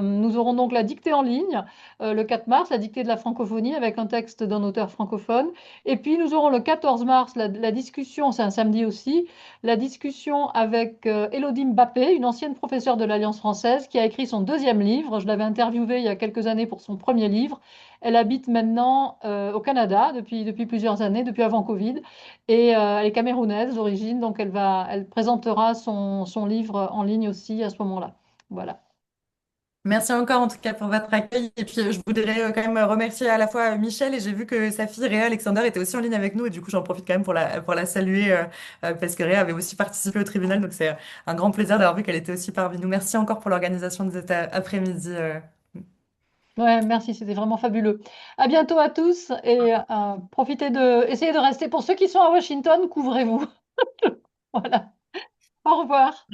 [SPEAKER 1] Nous aurons donc la dictée en ligne le 4 mars, la dictée de la francophonie avec un texte d'un auteur francophone. Et puis, nous aurons le 14 mars la discussion, c'est un samedi aussi, la discussion avec Élodie Mbappé, une ancienne professeure de l'Alliance française qui a écrit son deuxième livre. Je l'avais interviewée il y a quelques années pour son premier livre. Elle habite maintenant au Canada depuis plusieurs années, depuis avant Covid, et elle est camerounaise d'origine, donc elle présentera son livre en ligne aussi à ce moment-là. Voilà.
[SPEAKER 3] Merci encore en tout cas pour votre accueil. Et puis je voudrais quand même remercier à la fois Michel et j'ai vu que sa fille Réa Alexander était aussi en ligne avec nous et du coup j'en profite quand même pour la saluer parce que Réa avait aussi participé au tribunal donc c'est un grand plaisir d'avoir vu qu'elle était aussi parmi nous. Merci encore pour l'organisation de cet après-midi.
[SPEAKER 1] Ouais, merci, c'était vraiment fabuleux. À bientôt à tous et essayez de rester. Pour ceux qui sont à Washington, couvrez-vous. Voilà. Au revoir.